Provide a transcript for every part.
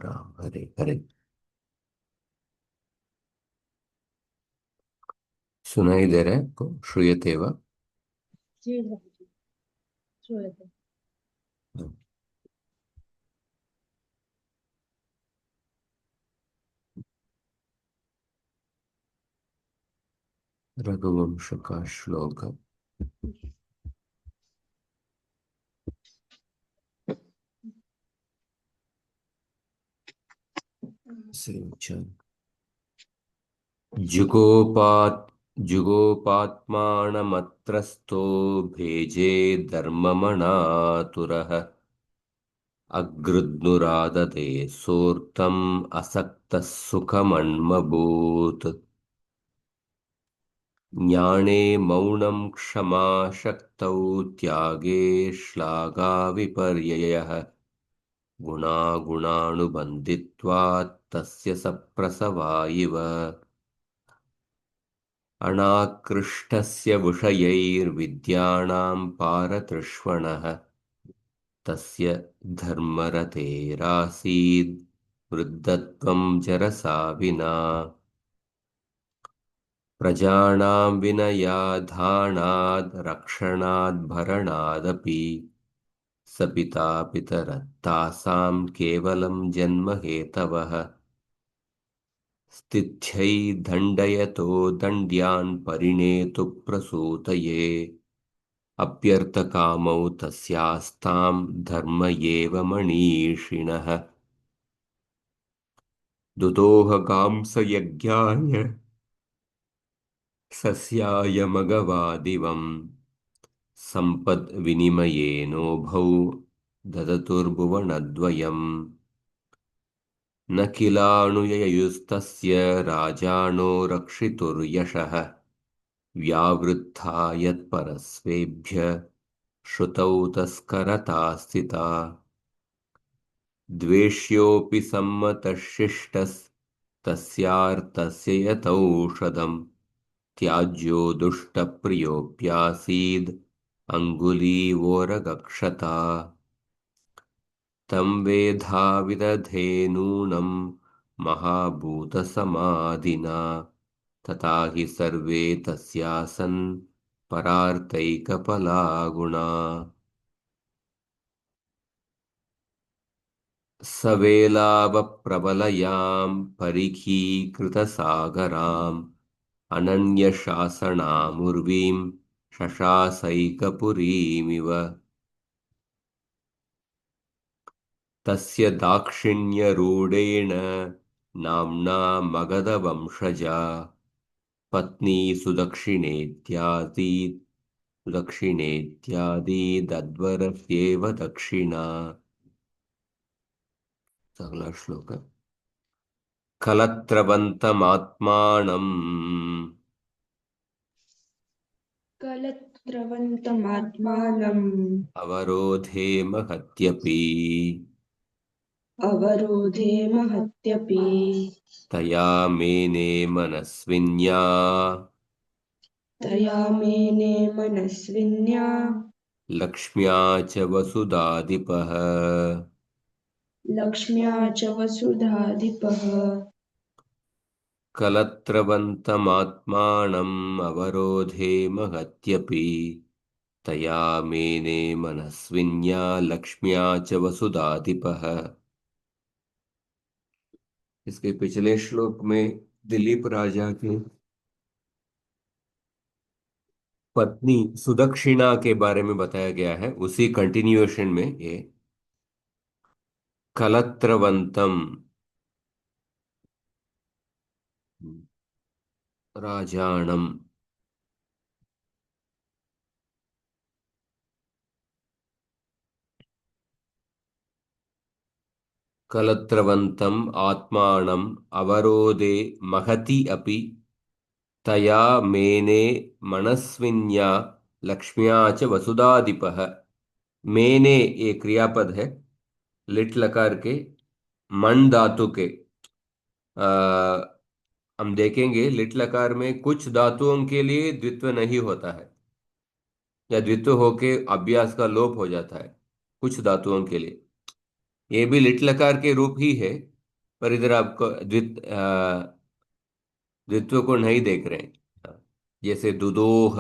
राम हरे हरे। सुनाई दे रहा है को श्रूयते वा? जी जी। श्रूयते। रघुवंश का श्लोक। से उच्चारण। जुगोपात जुगोपात्मानमत्रस्थो भेजे धर्ममणातुरः अग्रद्नुरादते सोर्थम् असक्तः सुखमन्मभूत्। ज्ञाने मौनं क्षमा शक्तौ त्यागे श्लाघा विपर्ययः गुणागुणानुबन्धित्वात् तस्य सप्रसवा इव। अनाकृष्टस्य विषयैर्विद्यानां पारतृष्वणः तस्य धर्मरतेरासीद् वृद्धत्वं जरसा विना। प्रजानां विनयाधानाद् रक्षणाद् भरणादपि स पिता पितरत्तासां केवलं जन्महेतवः। स्थित्यै दण्डयतो दण्ड्यान् परिणेतु प्रसूतये अप्यर्थकामौ तस्यास्तां धर्म एव मणीषिणः। दुदोहकांसयज्ञाय सस्याय मघवादिवम् सम्पद्विनिमयेनोभौ ददतुर्भुवनद्वयम्। न किलानुययुस्तस्य राजानो रक्षितुर्यशः व्यावृद्धा यत्परस्वेभ्य श्रुतौ तस्करता स्थिता। द्वेष्योऽपि सम्मतशिष्टस्तस्यार्थस्य यथौषधम् त्याज्यो दुष्टप्रियोऽप्यासीद् अङ्गुलीवोरगक्षता। तं वेधा विदधेनूनं महाभूतसमाधिना तथा हि सर्वे तस्यासन् परार्तैकफला गुणा। स वेलावप्रबलयां परिखीकृतसागराम् अनन्यशासनामुर्वीं शशासैकपुरीमिव। तस्य दाक्षिण्यरूढेण नाम्ना मगधवंशजा पत्नी सुदक्षिणेत्यादीदद्वरस्येव दक्षिणा। अगला श्लोक। कलत्रवन्तमात्मानम् कलत्रवन्तमात्मानम् अवरोधे महत्यपि अवरोधे महत्यपि तया मेने मनस्विन्या तया मेने मनस्विन्या लक्ष्म्या च वसुधाधिपः। लक्ष्म्या च वसुधाधिपः। कलत्रवन्तमात्मानम् अवरोधे महत्यपि तया मेने मनस्विन्या लक्ष्म्या च वसुधाधिपः। इसके पिछले श्लोक में दिलीप राजा की पत्नी सुदक्षिणा के बारे में बताया गया है। उसी कंटिन्यूएशन में ये कलत्रवंतम राजानम कलत्रवंतम आत्मानम अवरोधे महति अपि तया मेने मनस्विन्या लक्ष्म्या च वसुधाधिपः। मेने ये क्रियापद है। लिट लकार के मन धातु के हम देखेंगे लिट लकार में कुछ धातुओं के लिए द्वित्व नहीं होता है या द्वित्व होके अभ्यास का लोप हो जाता है कुछ धातुओं के लिए। ये भी लिट लकार के रूप ही है। पर इधर आपको द्वित्व को नहीं देख रहे हैं। हाँ, जैसे दुदोह,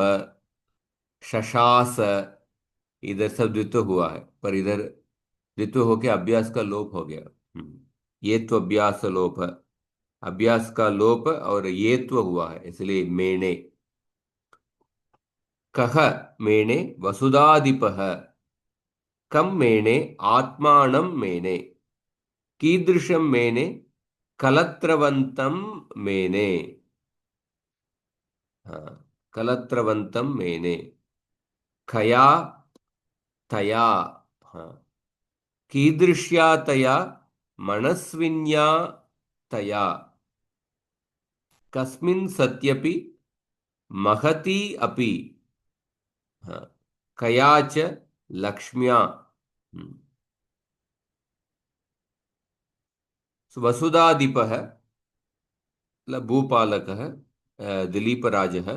शशास, इधर सब द्वित्व हुआ है, पर इधर द्वित्व होके अभ्यास का लोप हो गया। ये तो अभ्यास लोप है, अभ्यास का लोप और ये तो हुआ है, इसलिए मेणे। कह मेणे वसुधाधिपः, कम मेणे आत्मानं मेणे, कीदृशं मेणे कलत्रवंतं मेने। हाँ, कलत्रवंतं मेने, खया तया, हाँ, कीदृश्या तया, मनस्विन्या तया, कस्मिन् सत्यपि, महती अपि, हाँ, कया च लक्ष्म्या। वसुधाधिपः मतलब भूपालकः, दिलीपराजः,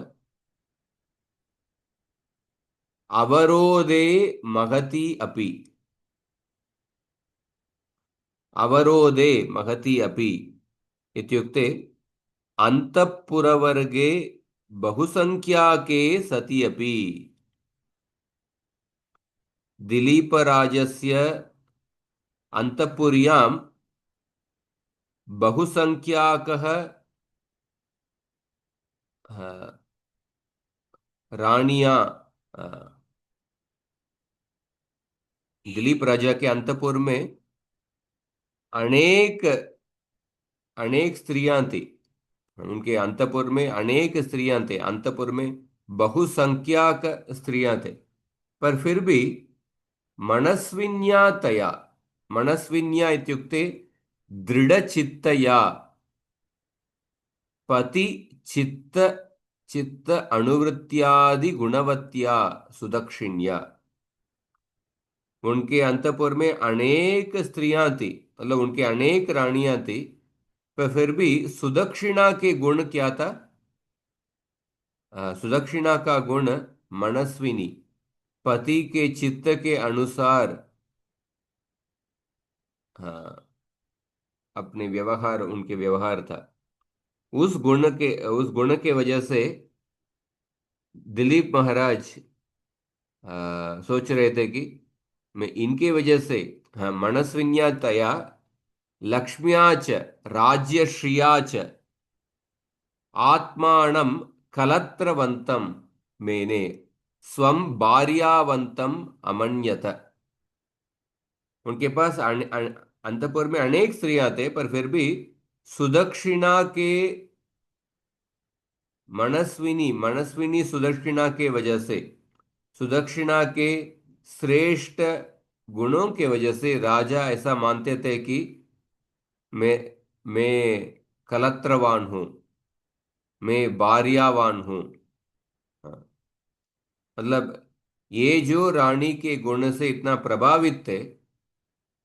अवरोधे महती अपि, अवरोधे महती अपि इत्युक्ते अंतःपुरवर्गे बहुसंख्याके सति अपि, दिलीपराजस्य अंतःपुर्यां बहुसंख्याकः रानियां, दिलीप राजा के अंतःपुर में अनेक अनेक स्त्रियां थी। उनके अंतःपुर में अनेक स्त्रियां थे, अंतःपुर में बहुसंख्याक स्त्रियां थे, पर फिर भी मनस्विन्या तया, मनस्विन्या इत्युक्ते दृढ़चित्तया, पति चित्त चित्त अनुवृत्त्यादि गुणवत्या, सुदक्षिण्या। उनके अंतःपुर में अनेक स्त्रियां थी, मतलब उनके अनेक रानियां थी, पर फिर भी सुदक्षिणा के गुण क्या था? सुदक्षिणा का गुण मनस्विनी, पति के चित्त के अनुसार, हाँ, अपने व्यवहार, उनके व्यवहार था। उस गुण के वजह से दिलीप महाराज सोच रहे थे कि मैं इनके वजह से, हाँ, मनस्विन्या तया, लक्ष्म्या च, राज्यश्रिया च, आत्मानं कलत्रवंतं मेने, स्वं भार्यावंतम अमन्यत। उनके पास अंतपुर में अनेक स्त्रियां थे, पर फिर भी सुदक्षिणा के, मनस्विनी मनस्विनी सुदक्षिणा के वजह से, सुदक्षिणा के श्रेष्ठ गुणों के वजह से राजा ऐसा मानते थे कि मैं मैं कलत्रवान हूं, मैं भार्यावान हूं। हाँ, मतलब ये जो रानी के गुण से इतना प्रभावित थे,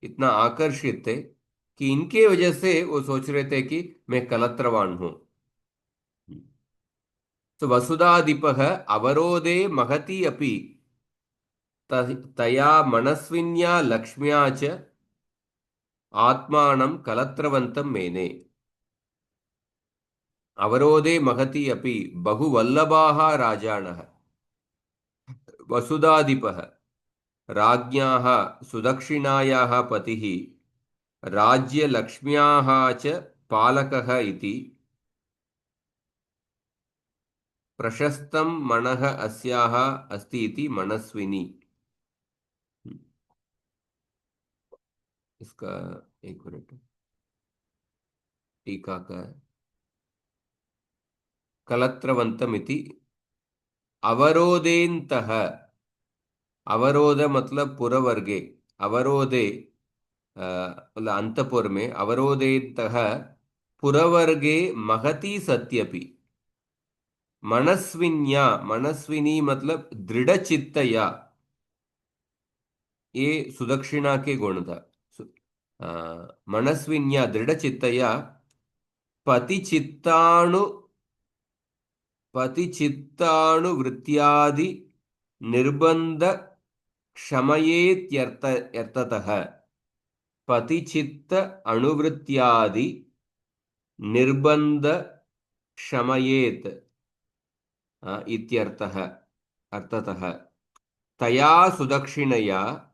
इतना आकर्षित थे, कि इनके वजह से वो सोच रहे थे कि मैं कलत्रवान हूं। तो वसुधाधिपः अवरोधे महती अपि, तया मनस्विन्या लक्ष्म्या च, आत्मानं कलत्रवन्तं मेने। अवरोधे महती अपि बहुवल्लभाः राजानः, वसुधाधिपः राज्ञाः सुदक्षिणायाः पतिः, राज्यलक्ष्म्याः च पालकः इति प्रशस्तं मनः अस्याः अस्ति इति मनस्विनी। इसका एक मिनट, टीका का है। कलत्रवंतम इति अवरोधेन्तः, अवरोध मतलब पुरवर्गे, अवरोधे मतलब अंतपुर में, अवरोधेन्तः पुरवर्गे महती सत्यपि, मनस्विन्या, मनस्विनी मतलब दृढ़चित्तया, ये सुदक्षिणा के गुण था। मनस्विन्या दृढ़चित्तया, पतिचित्ताणु पतिचित्ताणुवृत्त्यादि निर्बंध क्षमयेत्यर्थतः, पतिचित्त अणुवृत्त्यादि निर्बंध शमयेत इत्यर्थः अर्थतः तया सुदक्षिणया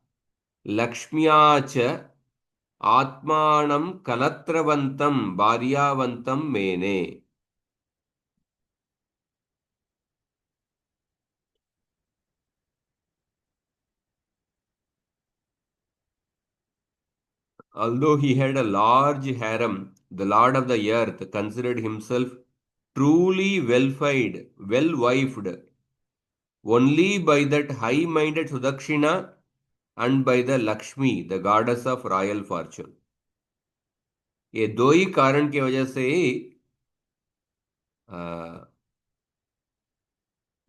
लक्ष्म्या च आत्मानं कलत्रवन्तं भार्यावन्तं मेने। Although he had a large harem, the lord of the earth considered himself truly well-wifed, only by that high-minded Sudakshina and by the Lakshmi, the goddess of royal fortune. ये दो ही कारण की वजह से ही अ,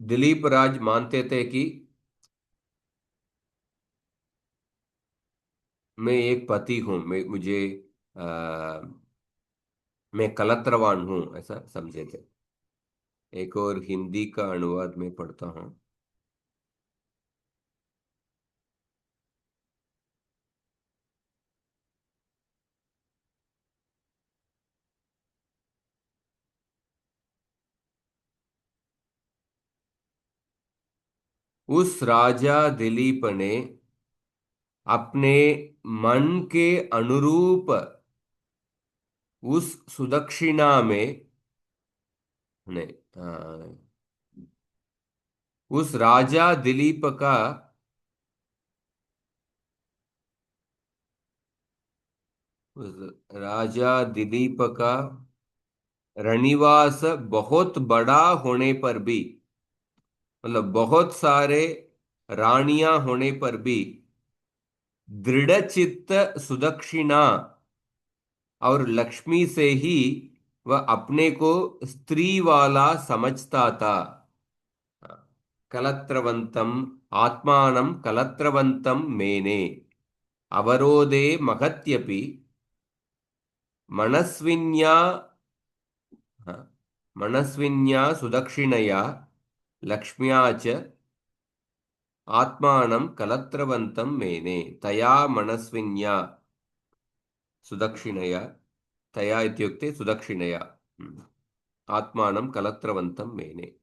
दिलीप राज मानते थे कि मैं एक पति हूं, अ, मैं कलत्रवान हूं, ऐसा समझे थे। एक और हिंदी का अनुवाद में पढ़ता हूं। उस राजा दिलीप ने अपने मन के अनुरूप उस सुदक्षिणा में नहीं, उस राजा दिलीप का उस राजा दिलीप का रनिवास बहुत बड़ा होने पर भी, मतलब बहुत सारे रानियां होने पर भी दृढ़चित्त सुदक्षिणा और लक्ष्मी से ही वह अपने को स्त्री वाला समझता था। कलत्रवंतम आत्मानं कलत्रवंतम मेने अवरोधे महत्यपि मनस्विन्या हाँ, मनस्विन्या सुदक्षिणया लक्ष्म्या च आत्मानं कलत्रवंतं मेने तया मनस्विन्या सुदक्षिणया तया इत्युक्ते सुदक्षिणया आत्मानं कलत्रवन्तं मेने।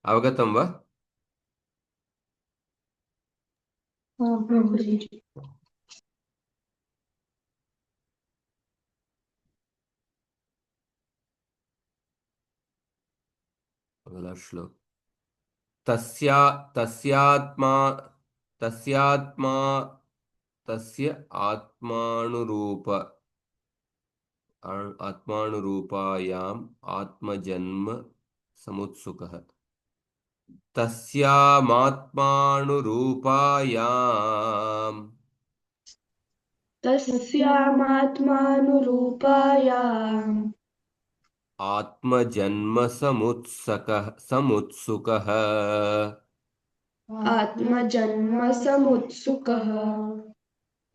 अवगतं वा? हाँ प्रभुजी। अगला श्लोक। तस्या तस्यात्मा तस्यात्मा तस्य आत्मानुरूपायाम् आत्मजन्म समुत्सुकः। तस्यामात्मानुरूपायाम् तस्यामात्मानुरूपायाम् आत्मजन्म समुत्सुकः आत्मजन्म समुत्सुकः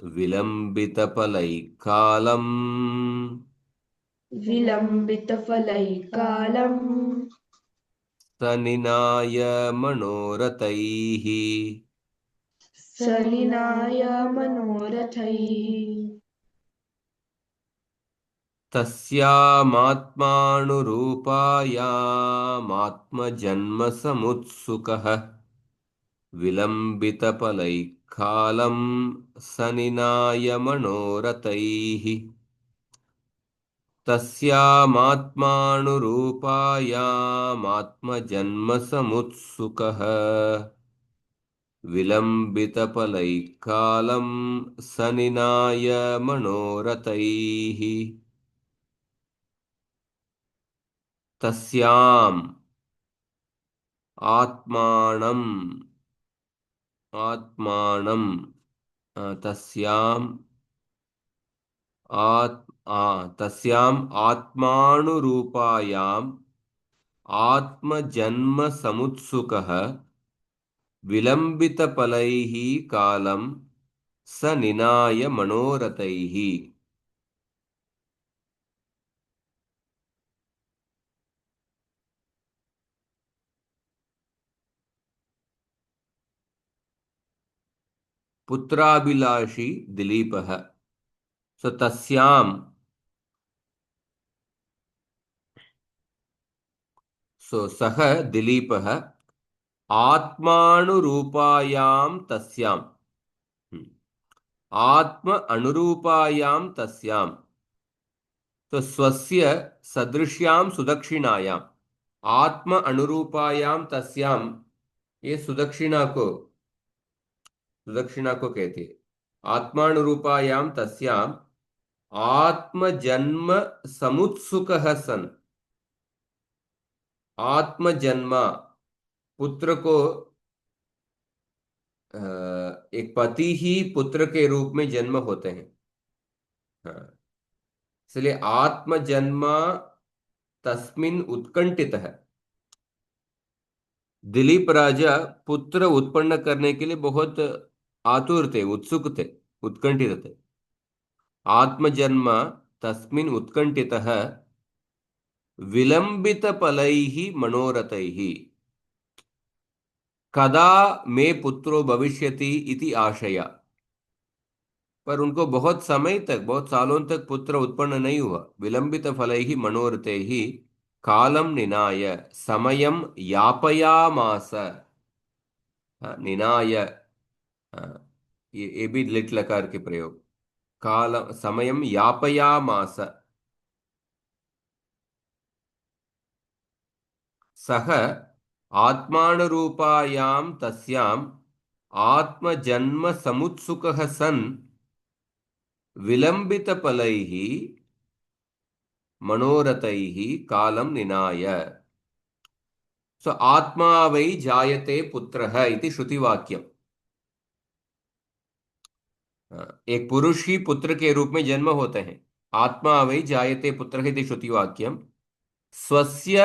विलम्बितफलैकालम् विलम्बितफलैकालम् सनिनाय मनोरथैः सलिनाय मनोरथैः तस्यामात्मानुरूपायामात्मजन्मसमुत्सुकः विलम्बितफलैकालं सनिनाय मनोरथैः तस्यामात्मानुरूपायामात्मजन्मसमुत्सुकः विलम्बितफलैकालं सनिनाय मनोरथैः तस्याम् आत्मानं आत्मानं तस्याम् तस्याम् आत्मानुरूपायाम् आत्मजन्मसमुत्सुकः विलम्बितफलैः कालं स निनाय मनोरथैः। पुत्राभिलाषी दिलीपः। सो तस्याम, सो सः दिलीपः आत्मानुरूपायां तस्यां, हम्म, आत्म अनुरूपायां तस्यां, तो स्वस्य सदृश्यां सुदक्षिणायां, आत्म अनुरूपायां तस्यां, ये सुदक्षिणा को कहते हैं। आत्मानुरूपायां तस्यां आत्मजन्म समुत्सुकः सन्, आत्मजन्म, पुत्र को एक पति ही पुत्र के रूप में जन्म होते हैं। हाँ, इसलिए आत्मजन्म तस्मिन उत्कंठित है। दिलीप राजा पुत्र उत्पन्न करने के लिए बहुत आतुर थे, उत्सुक थे, उत्कंठित थे। आत्मजन्म तस्मिन उत्कंठितः विलंबित फलैः मनोरथैः कदा मे पुत्रो भविष्यति इति आशया। पर उनको बहुत समय तक, बहुत सालों तक पुत्र उत्पन्न नहीं हुआ। विलंबित फलैः मनोरथैः कालम निनाय समयम यापयामास। हाँ, निनाय, हाँ, ये भी लिट लकार के प्रयोग। काल समयम यापयामास, सः आत्मानुरूपायां तस्याम् आत्मजन्म समुत्सुकः सन् विलंबितफलैः मनोरथैः कालं निनाय। सो आत्मा वै जायते पुत्रः इति श्रुतिवाक्यम्। एक पुरुष ही पुत्र के रूप में जन्म होते हैं। आत्मा वै जायते पुत्रः इति श्रुतिवाक्यम्। स्वस्य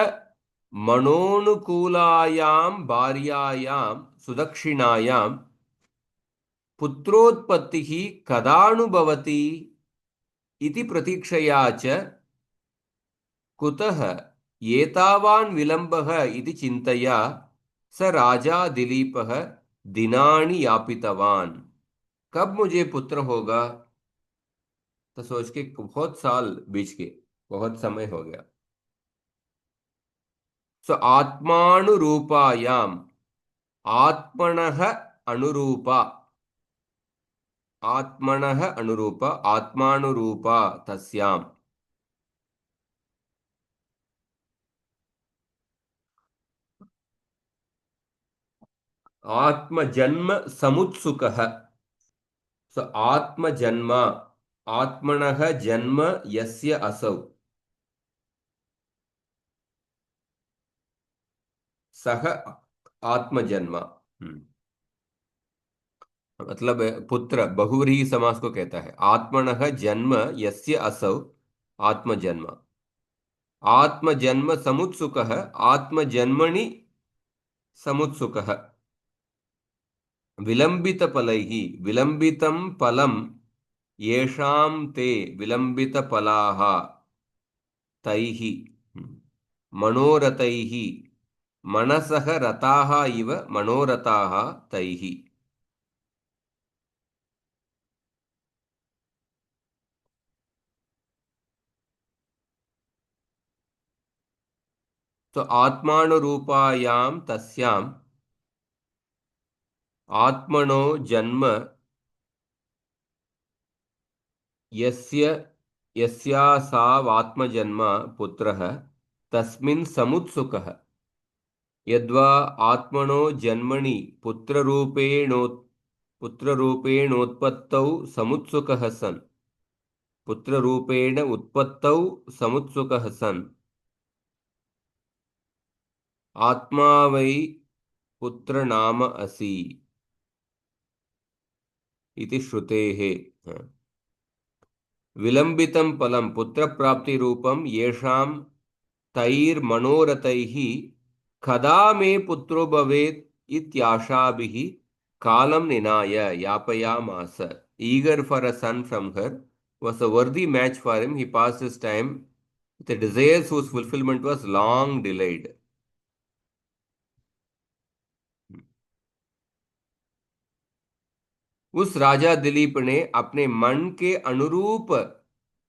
मनोनुकूलायां भार्यायां सुदक्षिणायां पुत्रोत्पत्तिः कदानुभवति इति प्रतीक्षया च कुतः एतावान् विलम्बः इति चिन्तया स राजा दिलीपः दिनानि यापितवान्। कब मुझे पुत्र होगा, तो सोच के बहुत साल बीत गए, बहुत समय हो गया। सो आत्मानुरूपायाम, आत्मनः अनुरूपा, आत्मनः अनुरूप, आत्मानुरूपा तस्याम, आत्मजन्म समुत्सुकः। सो आत्मजन्म, आत्मनः जन्म यस्य असौ, सह आत्मजन्म। मतलब पुत्र बहुव्रीहि समास को कहता है। आत्मनः जन्म यस्य असौ आत्मजन्म, आत्मजन्म समुत्सुकः आत्मजन्मनि समुत्सुकः, विलंबित फलैः, विलंबितं फलं येषां ते विलंबित फलाः तैः मनोरथैः, मनसः रताः इव मनोरथाः तैः। तो आत्मानुरूपायां तस्यां आत्मनो जन्म यस्य यस्यासावात्मजन्म पुत्रः तस्मिन् समुत्सुकः, यद्वा आत्मनो जन्मनि पुत्ररूपेणोत्पत्तौ समुत्सुकः सन्, पुत्ररूपेण उत्पत्तौ समुत्सुकः सन् आत्मा वै पुत्र नाम असि इति श्रुतेः। हाँ। विलंबितं फलं पुत्रप्राप्तिरूपं येषां तैर्मनोरथैः कदा मे पुत्रो भवेत् इत्याशाभिः कालं निनाय यापयामास। Eager for a son from her, was a worthy match for him. He passed his time with the desires whose fulfillment was long delayed. उस राजा दिलीप ने अपने मन के अनुरूप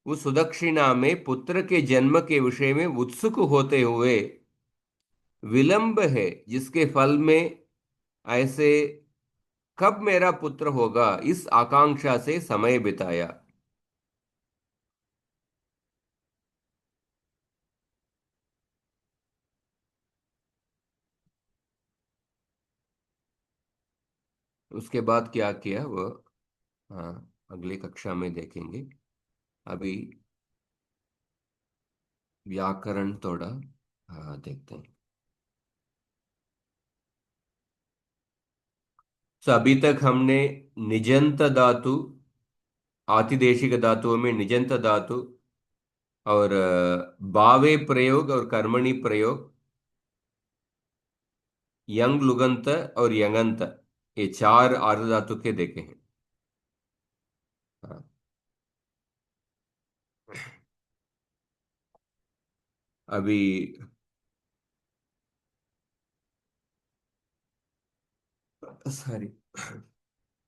उस सुदक्षिणा में पुत्र के जन्म के विषय में उत्सुक होते हुए विलंब है, जिसके फल में ऐसे कब मेरा पुत्र होगा, इस आकांक्षा से समय बिताया। उसके बाद क्या किया वो, हाँ, अगली कक्षा में देखेंगे। अभी व्याकरण थोड़ा, हाँ, देखते हैं। तो अभी तक हमने निजंत धातु, आतिदेशिक धातुओं में निजंत धातु और बावे प्रयोग और कर्मणि प्रयोग, यंग लुगंत और यंगंत, ये चार आर्ध धातु के देखे हैं। हाँ, अभी सॉरी,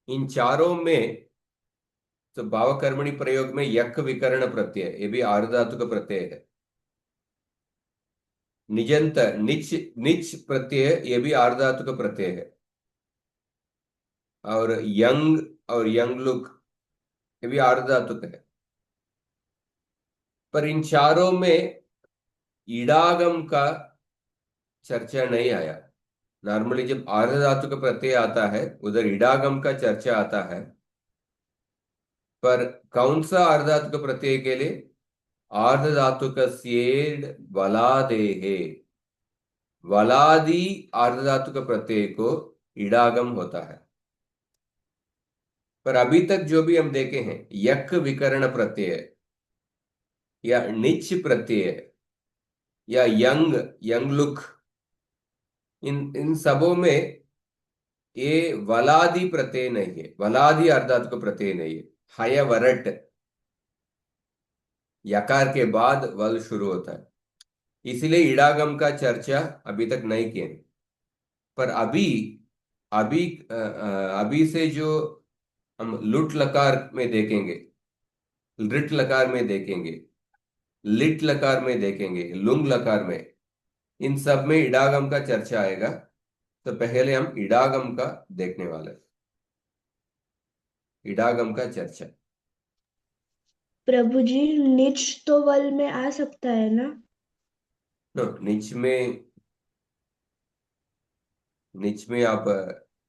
इन चारों में तो भाव कर्मणि प्रयोग में यक विकर्ण प्रत्यय, ये भी आर्ध धातु का प्रत्यय है। निजंत, निच, निच प्रत्यय, ये भी आर्ध धातु का प्रत्यय है। और यंग और यंग लुक, ये भी आर्ध धातु का है। पर इन चारों में ईडागम का चर्चा नहीं आया। नॉर्मली जब आर्ध धातु का प्रत्यय आता है उधर ईडागम का चर्चा आता है। पर कौन सा आर्ध धातु का प्रत्यय के लिए? आर्ध धातु का स्येड वलादे है, वलादि आर्ध धातु का प्रत्यय को ईडागम होता है। पर अभी तक जो भी हम देखे हैं, यक विकर्ण प्रत्यय या निच प्रत्यय या यंग, यंग लुक, इन इन सबों में ये वलादि प्रत्यय नहीं है, वलादि अर्ध धातु का प्रत्यय नहीं है। हय वरट, यकार के बाद वल शुरू होता है, इसलिए इडागम का चर्चा अभी तक नहीं किए। पर अभी अभी अभी से जो हम लुट लकार में देखेंगे, लिट लकार में देखेंगे, लिट लकार में देखेंगे, लुंग लकार में, इन सब में इडागम का चर्चा आएगा। तो पहले हम इडागम का देखने वाले हैं। इडागम का चर्चा। प्रभु जी, निच तो वल में आ सकता है ना? नो, निच में आप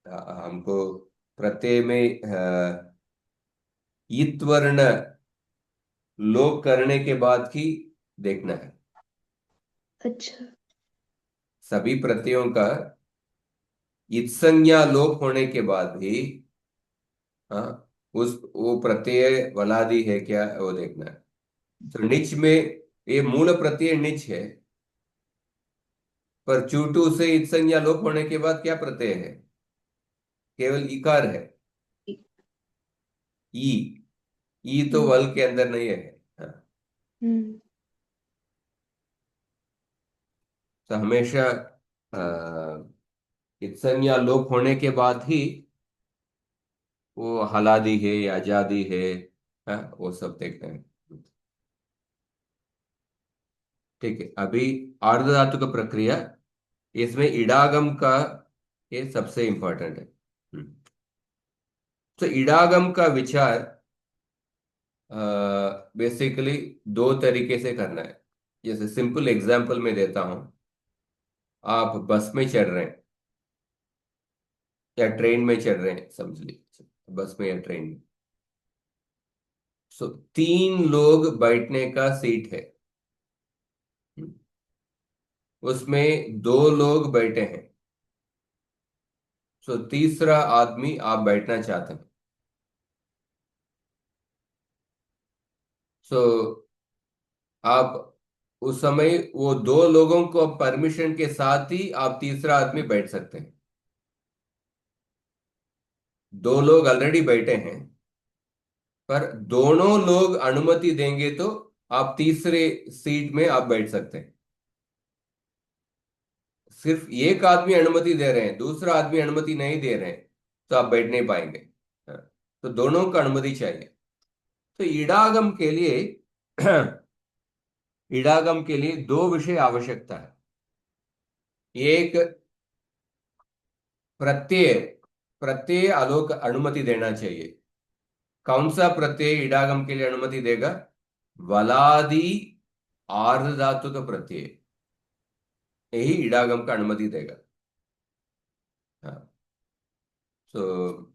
हमको प्रत्यय में ईत वर्ण लोप करने के बाद ही देखना है। अच्छा। सभी प्रत्ययों का इत संज्ञा लोप होने के बाद भी, हाँ, उस वो प्रत्यय वलादि है क्या वो देखना है। तो निच में ये मूल प्रत्यय निच है, पर चूटू से इत संज्ञा लोप होने के बाद क्या प्रत्यय है? केवल इकार है, ई। ई तो हम्म। वल के अंदर नहीं है। हाँ, हम्म। तो हमेशा इत संज्ञा लोप होने के बाद ही वो हलादी है या आजादी है, हाँ, वो सब देखते हैं। ठीक है, अभी आर्ध धातु का प्रक्रिया, इसमें इडागम का ये सबसे इंपॉर्टेंट है। तो इडागम का विचार बेसिकली दो तरीके से करना है। जैसे सिंपल एग्जांपल में देता हूं, आप बस में चढ़ रहे हैं या ट्रेन में चढ़ रहे हैं, समझ लीजिए बस में या ट्रेन में। सो तीन लोग बैठने का सीट है, उसमें दो लोग बैठे हैं। सो तीसरा आदमी आप बैठना चाहते हैं। सो आप उस समय वो दो लोगों को परमिशन के साथ ही आप तीसरा आदमी बैठ सकते हैं। दो लोग ऑलरेडी बैठे हैं, पर दोनों लोग अनुमति देंगे तो आप तीसरे सीट में आप बैठ सकते हैं। सिर्फ एक आदमी अनुमति दे रहे हैं, दूसरा आदमी अनुमति नहीं दे रहे हैं, तो आप बैठ नहीं पाएंगे। हाँ। तो दोनों का अनुमति चाहिए। तो ईडागम के लिए ईडागम के लिए दो विषय आवश्यकता है। एक, प्रत्यय, प्रत्यय आलोक अनुमति देना चाहिए। कौन सा प्रत्यय ईडागम के लिए अनुमति देगा? वलादि आर्ध धातु का प्रत्यय, यही ईडागम का अनुमति देगा। हाँ। तो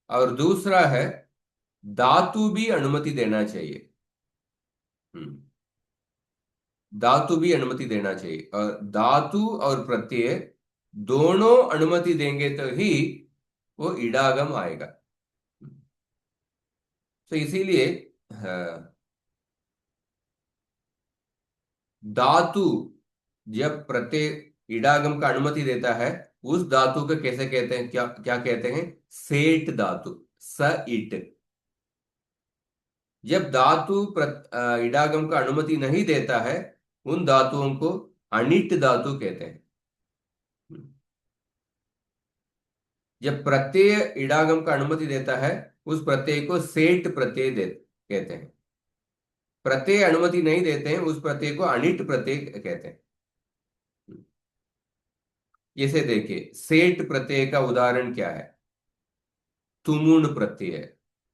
और दूसरा है, धातु भी अनुमति देना चाहिए। हम्म, धातु भी अनुमति देना चाहिए, और धातु और प्रत्यय दोनों अनुमति देंगे तो ही वो ईडागम आएगा। तो इसीलिए धातु जब प्रत्यय ईडागम का अनुमति देता है, उस धातु को कैसे कहते हैं, क्या क्या कहते हैं? सेठ धातु, स इट। जब धातु ईडागम का अनुमति नहीं देता है, उन धातुओं को अनिट धातु कहते हैं। जब प्रत्यय ईडागम का अनुमति देता है, उस प्रत्यय को सेठ प्रत्यय दे कहते हैं। प्रत्यय अनुमति नहीं देते हैं, उस प्रत्यय को अनिट प्रत्यय कहते हैं। जैसे देखिए, सेठ प्रत्यय का उदाहरण क्या है? तुमुन प्रत्यय,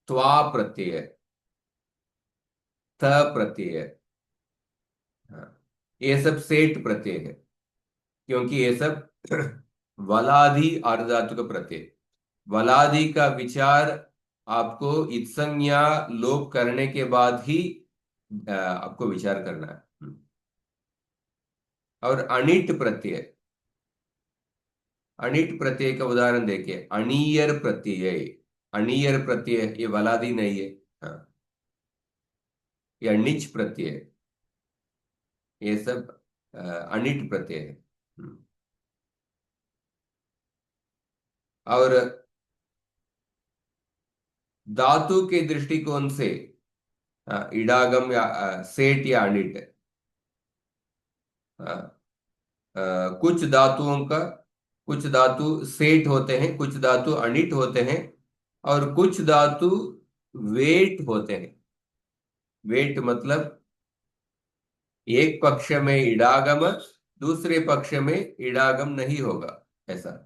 त्वा प्रत्यय, थ प्रत्यय। हाँ, ये सब सेठ प्रत्यय है, क्योंकि ये सब वलादि अर्धातुक प्रत्यय। वलादि का विचार आपको इत्संज्ञा लोप करने के बाद ही आपको विचार करना है। और अनिट प्रत्यय, अनिट प्रत्यय का उदाहरण देखिए, अनियर प्रत्यय। अनियर प्रत्यय ये वलादि नहीं है। हाँ, या निच प्रत्यय, ये सब अनिट प्रत्यय है। और धातु के दृष्टिकोण से इडागम या सेठ या अनिट, कुछ धातुओं का, कुछ धातु सेठ होते हैं, कुछ धातु अनिट होते हैं, और कुछ धातु वेट होते हैं। वेट मतलब एक पक्ष में इडागम, दूसरे पक्ष में इडागम नहीं होगा, ऐसा,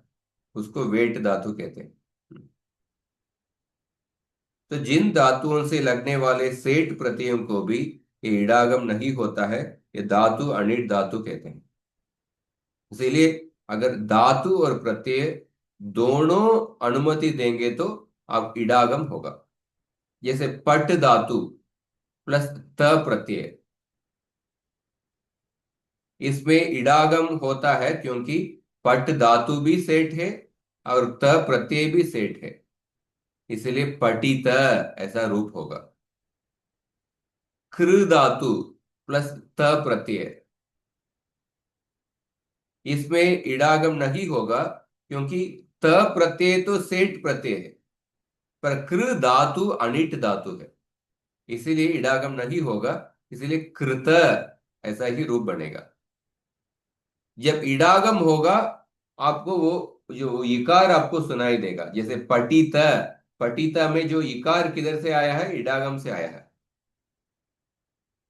उसको वेट धातु कहते हैं। तो जिन धातुओं से लगने वाले सेठ प्रत्ययों को भी ये इडागम नहीं होता है, ये धातु अनिट धातु कहते हैं। इसीलिए अगर धातु और प्रत्यय दोनों अनुमति देंगे तो अब इडागम होगा। जैसे पट धातु प्लस त प्रत्यय, इसमें इडागम होता है क्योंकि पट धातु भी सेठ है और त प्रत्यय भी सेठ है, इसलिए पटित ऐसा रूप होगा। कृ धातु प्लस त प्रत्यय, इसमें इडागम नहीं होगा क्योंकि त प्रत्यय तो सेठ प्रत्यय है, पर कृ धातु अनिट धातु है, इसीलिए इडागम नहीं होगा। इसीलिए कृत ऐसा ही रूप बनेगा। जब इडागम होगा, आपको वो जो इकार आपको सुनाई देगा, जैसे पटित। पटित में जो इकार किधर से आया है? इडागम से आया है।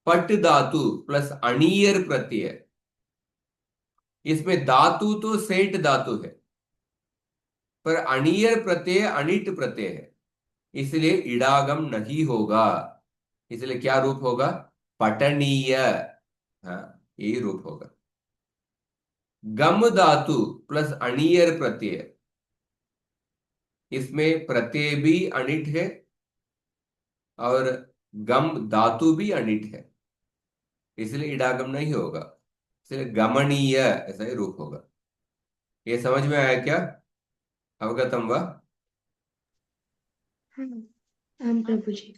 पट धातु प्लस अणीयर प्रत्यय, इसमें धातु तो सेठ धातु है, पर अणीयर प्रत्यय अनिट प्रत्यय है, इसलिए इडागम नहीं होगा। इसलिए क्या रूप होगा? पठनीय। हाँ, यही रूप होगा। गम धातु प्लस अणीयर प्रत्यय, इसमें प्रत्यय भी अनिट है और गम धातु भी अनिट है, इसलिए इडागम नहीं होगा। इसलिए गमनीय ऐसा ही रूप होगा। ये समझ में आया क्या? अवगतम वा? हाँ हाँ प्रभु जी।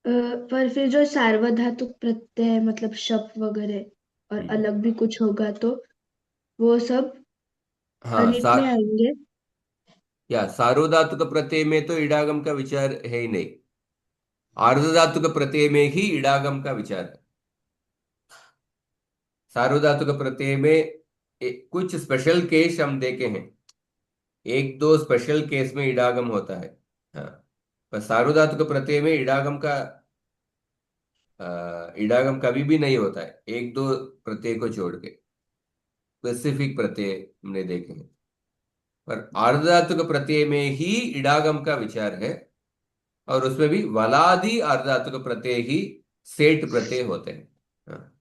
अ, पर फिर जो सार्वधातुक प्रत्यय है मतलब शप वगैरह और हम्म। अलग भी कुछ होगा तो वो सब हाँ, अनिट में आएंगे। या सार्वधातुक प्रत्यय में तो इडागम का विचार है ही नहीं। आर्धधातुक प्रत्यय में ही इडागम का विचार है। सार्वधातुक प्रत्यय में कुछ स्पेशल केस हम देखे हैं। एक दो स्पेशल केस में इडागम होता है। हाँ, पर सार्वधातुक प्रत्यय में इडागम कभी भी नहीं होता है, एक दो प्रत्यय को छोड़ के स्पेसिफिक प्रत्यय हमने देखे हैं। पर आर्धधातुक प्रत्यय में ही इडागम का विचार है, और उसमें भी वलादि आर्धधातुक प्रत्यय ही सेठ प्रत्यय होते हैं। हाँ।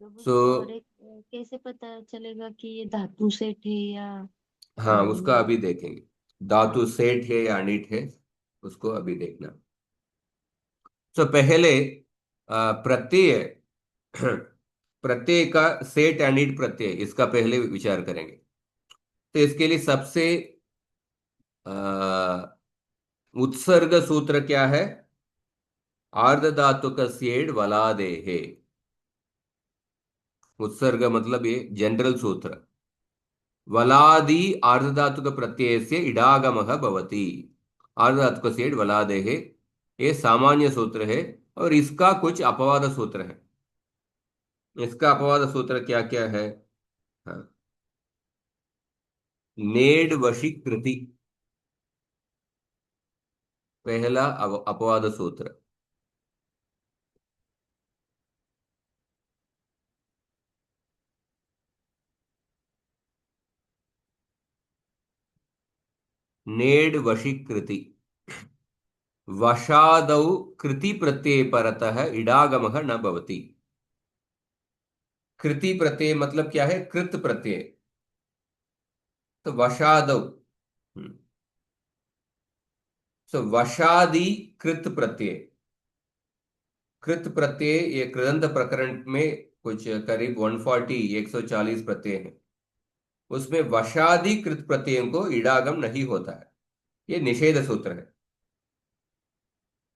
प्रभु सो जी, और एक कैसे पता चलेगा कि ये धातु सेठ है या हाँ, उसका मतलब। अभी देखेंगे। धातु सेठ है या अनिट है, उसको अभी देखना। तो पहले प्रत्यय प्रत्यय का सेठ अनिट प्रत्यय, इसका पहले विचार करेंगे। तो इसके लिए सबसे अ, उत्सर्ग सूत्र क्या है? आर्ध धातु का सेठ वलादे है। उत्सर्ग मतलब ये जनरल सूत्र। वलादि आर्धधातुक प्रत्यय से इडागमः भवति। आर्धधातुक सेठ वलादे है, ये सामान्य सूत्र है। और इसका कुछ अपवाद सूत्र है। इसका अपवाद सूत्र क्या क्या है? हाँ, नेड वशीकृति, पहला अपवाद सूत्र। नेड वशीकृति, वशादौ कृति प्रत्यय परतः इडागमः न भवति। कृति प्रत्यय मतलब क्या है? कृत प्रत्यय। तो वशादौ, सो वशादि कृत प्रत्यय। कृत प्रत्यय ये कृदंत प्रकरण में कुछ करीब 140 140 प्रत्यय हैं। उसमें वशादि कृत प्रत्ययों को इडागम नहीं होता है। ये निषेध सूत्र है।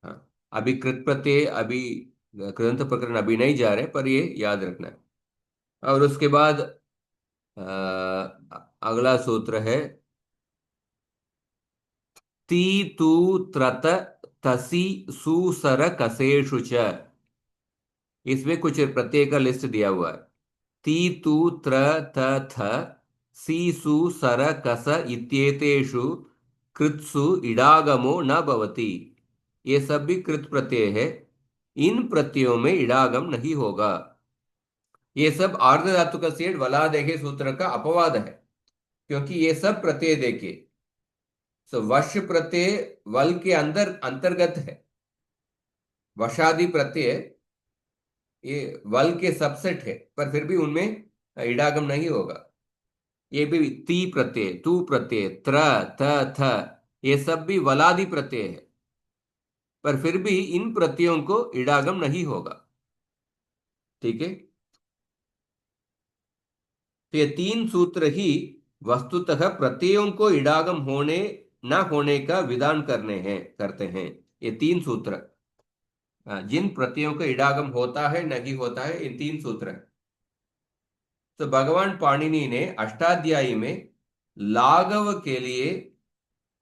हाँ, अभी कृत प्रत्यय, अभी कृदंत प्रकरण अभी नहीं जा रहे, पर ये याद रखना है। और उसके बाद अगला सूत्र है ती तू त्रत तसी सुसर कसेषु च। इसमें कुछ प्रत्यय का लिस्ट दिया हुआ है। ती तू त्र त थ सी सु सर कस इत्येतेषु कृत्सु इडागमो न भवति। ये सब भी कृत प्रत्यय है। इन प्रत्ययों में इडागम नहीं होगा। ये सब आर्ध धातु का सेठ वला देखे सूत्र का अपवाद है, क्योंकि ये सब प्रत्यय देखिए। सो वश प्रत्यय वल के अंदर अंतर्गत है। वशादि प्रत्यय ये वल के सबसेट है, पर फिर भी उनमें इडागम नहीं होगा। ये भी ती प्रत्यय, तू प्रत्यय, त्र त थ, ये सब भी वलादि प्रत्यय है, पर फिर भी इन प्रत्ययों को इडागम नहीं होगा। ठीक है। तो ये तीन सूत्र ही वस्तुतः प्रत्ययों को इडागम होने न होने का विधान करते हैं। ये तीन सूत्र, जिन प्रत्ययों का इडागम होता है नहीं होता है, इन तीन सूत्र हैं। तो भगवान पाणिनि ने अष्टाध्यायी में लाघव के लिए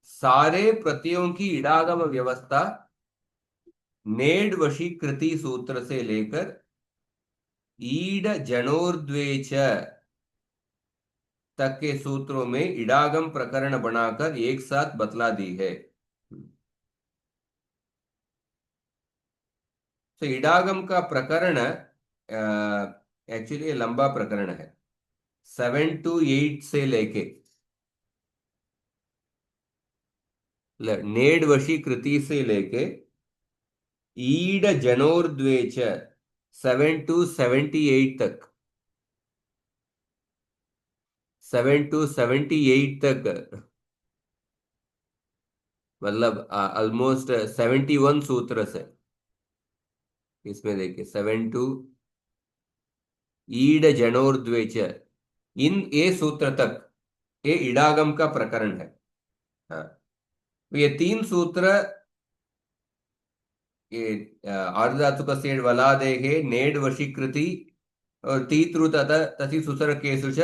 सारे प्रत्ययों की इडागम व्यवस्था नेड वशीकृति सूत्र से लेकर ईड जनोर्द्वेच तक के सूत्रों में इडागम प्रकरण बनाकर एक साथ बतला दी है। तो इडागम का प्रकरण एक्चुअली लंबा प्रकरण है। 7 to 8 से लेके नेड वशीकृति से लेके ईड जनोर्द्वेच 7 to 78 तक, 7 to 78 तक, मतलब ऑलमोस्ट 71 सूत्र से। इसमें देखिए 7 to ईड जनोर्द्वेच, इन ये सूत्र तक ये इडागम का प्रकरण है। हाँ, तो ये तीन सूत्र, ये आर्धधातुक सेठ वलादेहे नेड वशीकृति और तीत्रु तथा तथि सुसर केसु च,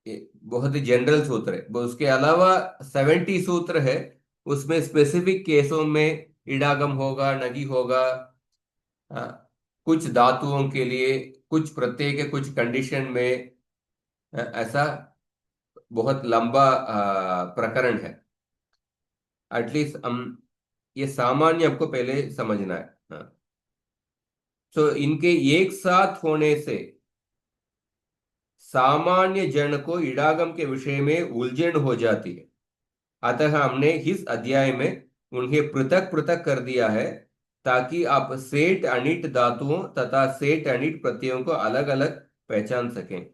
ये बहुत ही जनरल सूत्र है। वो उसके अलावा 70 सूत्र है, उसमें स्पेसिफिक केसों में इडागम होगा नहीं होगा। हाँ, कुछ धातुओं के लिए, कुछ प्रत्यय के कुछ कंडीशन में, ऐसा बहुत लंबा प्रकरण है। एटलीस्ट हम ये सामान्य आपको पहले समझना है। हाँ। तो इनके एक साथ होने से सामान्य जन को इडागम के विषय में उलझन हो जाती है। अतः हमने इस अध्याय में उन्हें पृथक पृथक कर दिया है, ताकि आप सेठ अनिट धातुओं तथा सेठ अनिट प्रत्ययों को अलग अलग पहचान सकें।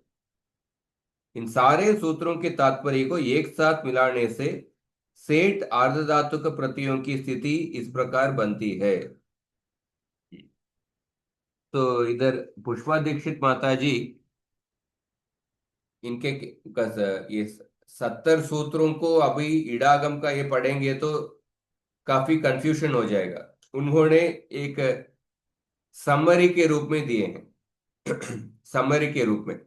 इन सारे सूत्रों के तात्पर्य को एक साथ मिलाने से सेठ आर्धधातुक प्रत्ययों की स्थिति इस प्रकार बनती है। तो इधर पुष्पा दीक्षित माता जी, इनके ये 70 सूत्रों को अभी इडागम का ये पढ़ेंगे तो काफी कंफ्यूजन हो जाएगा। उन्होंने एक समरी के रूप में दिए हैं। समरी के रूप में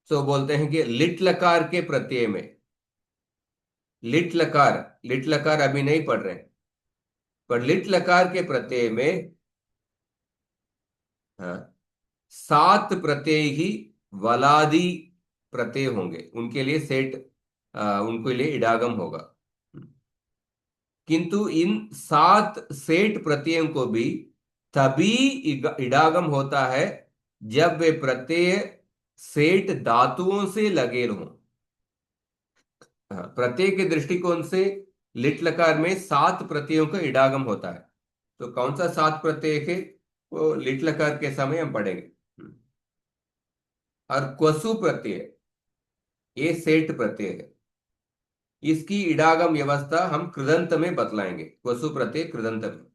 तो बोलते हैं कि लिट लकार के प्रत्यय में, लिट लकार अभी नहीं पढ़ रहे हैं, पर लिट लकार के प्रत्यय में हाँ, 7 प्रत्यय ही वलादी प्रत्यय होंगे, उनके लिए सेठ उनके लिए इडागम होगा। किंतु इन 7 सेठ प्रत्ययों को भी तभी इडागम होता है जब वे प्रत्यय सेठ धातुओं से लगे हों। हाँ, प्रत्यय के दृष्टिकोण से लिट लकार में 7 प्रत्ययों का इडागम होता है। तो कौन सा 7 प्रत्यय है वो लिट लकार के समय हम पढ़ेंगे। और क्वसु प्रत्यय ये सेठ प्रत्यय है, इसकी इडागम व्यवस्था हम कृदंत में बतलाएंगे, क्वसु प्रत्यय कृदंत में।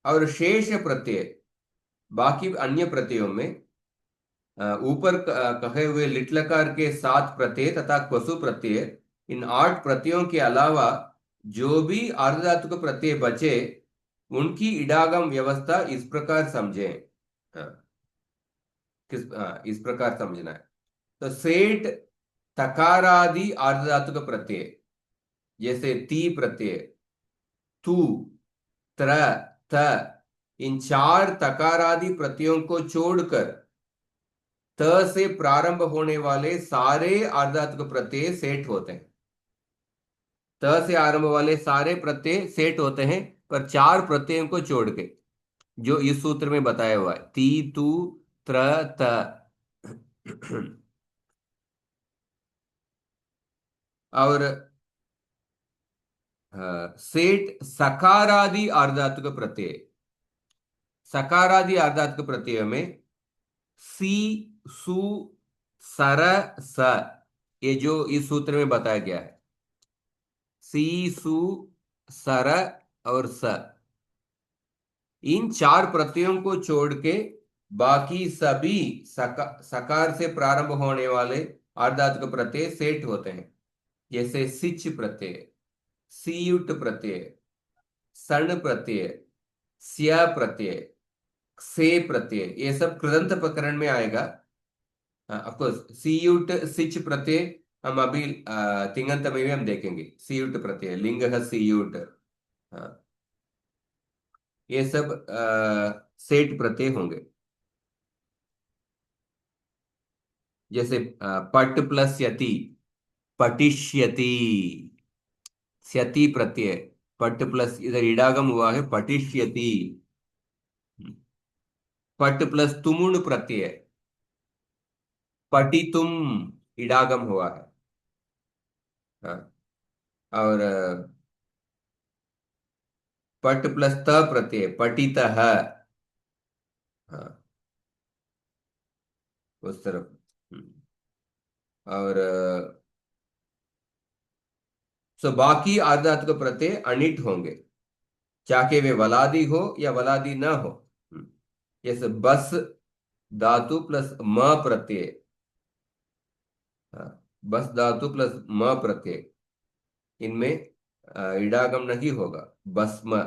और शेष प्रत्यय बाकी अन्य प्रत्ययों में ऊपर कहे हुए लिट लकार के 7 प्रत्यय तथा क्वसु प्रत्यय, इन 8 प्रत्ययों के अलावा जो भी आर्धधातुक प्रत्यय बचे उनकी इडागम व्यवस्था इस प्रकार समझें। हाँ, इस प्रकार समझना है। तो सेठ तकारादि आर्धधातुक प्रत्यय जैसे ती प्रत्यय, तू, त्र, त, इन 4 तकारादि प्रत्ययों को छोड़कर त से प्रारंभ होने वाले सारे आर्धधातुक प्रत्यय सेठ होते हैं। त से आरंभ वाले सारे प्रत्यय सेठ होते हैं, पर 4 प्रत्ययों को छोड़ के, जो इस सूत्र में बताया हुआ है, ती, तू, त्र, त। और सेठ सकारादि आर्धधातुक प्रत्यय, सकारादि आर्धधातुक प्रत्यय में सी, सु, सर, स, ये जो इस सूत्र में बताया गया है, सी, सु, सर और स, इन 4 प्रत्ययों को छोड़ के बाकी सभी सकार से प्रारंभ होने वाले आर्धधातुक प्रत्यय सेठ होते हैं। जैसे सिच प्रत्यय, सीयुट प्रत्यय, सण प्रत्यय, स्या प्रत्यय, से प्रत्यय, ये सब कृदंत प्रकरण में आएगा। ऑफ कोर्स सीयुट सिच प्रत्यय हम अभी तिङंत में भी हम देखेंगे। सीयुट प्रत्यय लिंग है सीयुट। हाँ, ये सब सेठ प्रत्यय होंगे। जैसे पट प्लस यति, पटिष्यति, स्यति प्रत्यय, पट प्लस इधर इडागम हुआ है पटिष्यति। पट प्लस तुमुन प्रत्यय, पटितुम, इडागम हुआ है। हाँ, और पट प्लस त प्रत्यय, पटितः। हाँ, उस तरफ। और सो बाकी आर्धधातुक प्रत्यय अनिट होंगे, चाहे वे वलादी हो या वलादी न हो। जैसे बस धातु प्लस म प्रत्यय, हाँ, बस धातु प्लस म प्रत्यय, इनमें इडागम नहीं होगा। भस्म।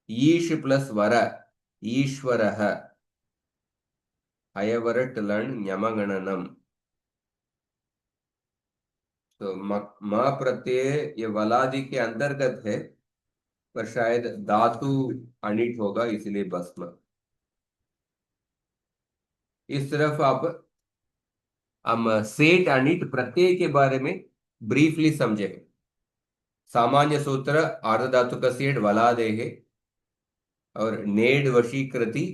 ईश प्लस वर, ईश्वर, अयवरट लण न्यमगणनम। तो म प्रत्यय ये वलादि के अंतर्गत है, पर शायद धातु अनिट होगा इसलिए भस्म। इस तरफ आप हम सेठ अनिट प्रत्यय के बारे में ब्रीफली समझेंगे। सामान्य सूत्र आर्धधातुक सेठ वलादेः और नेड वशीकृति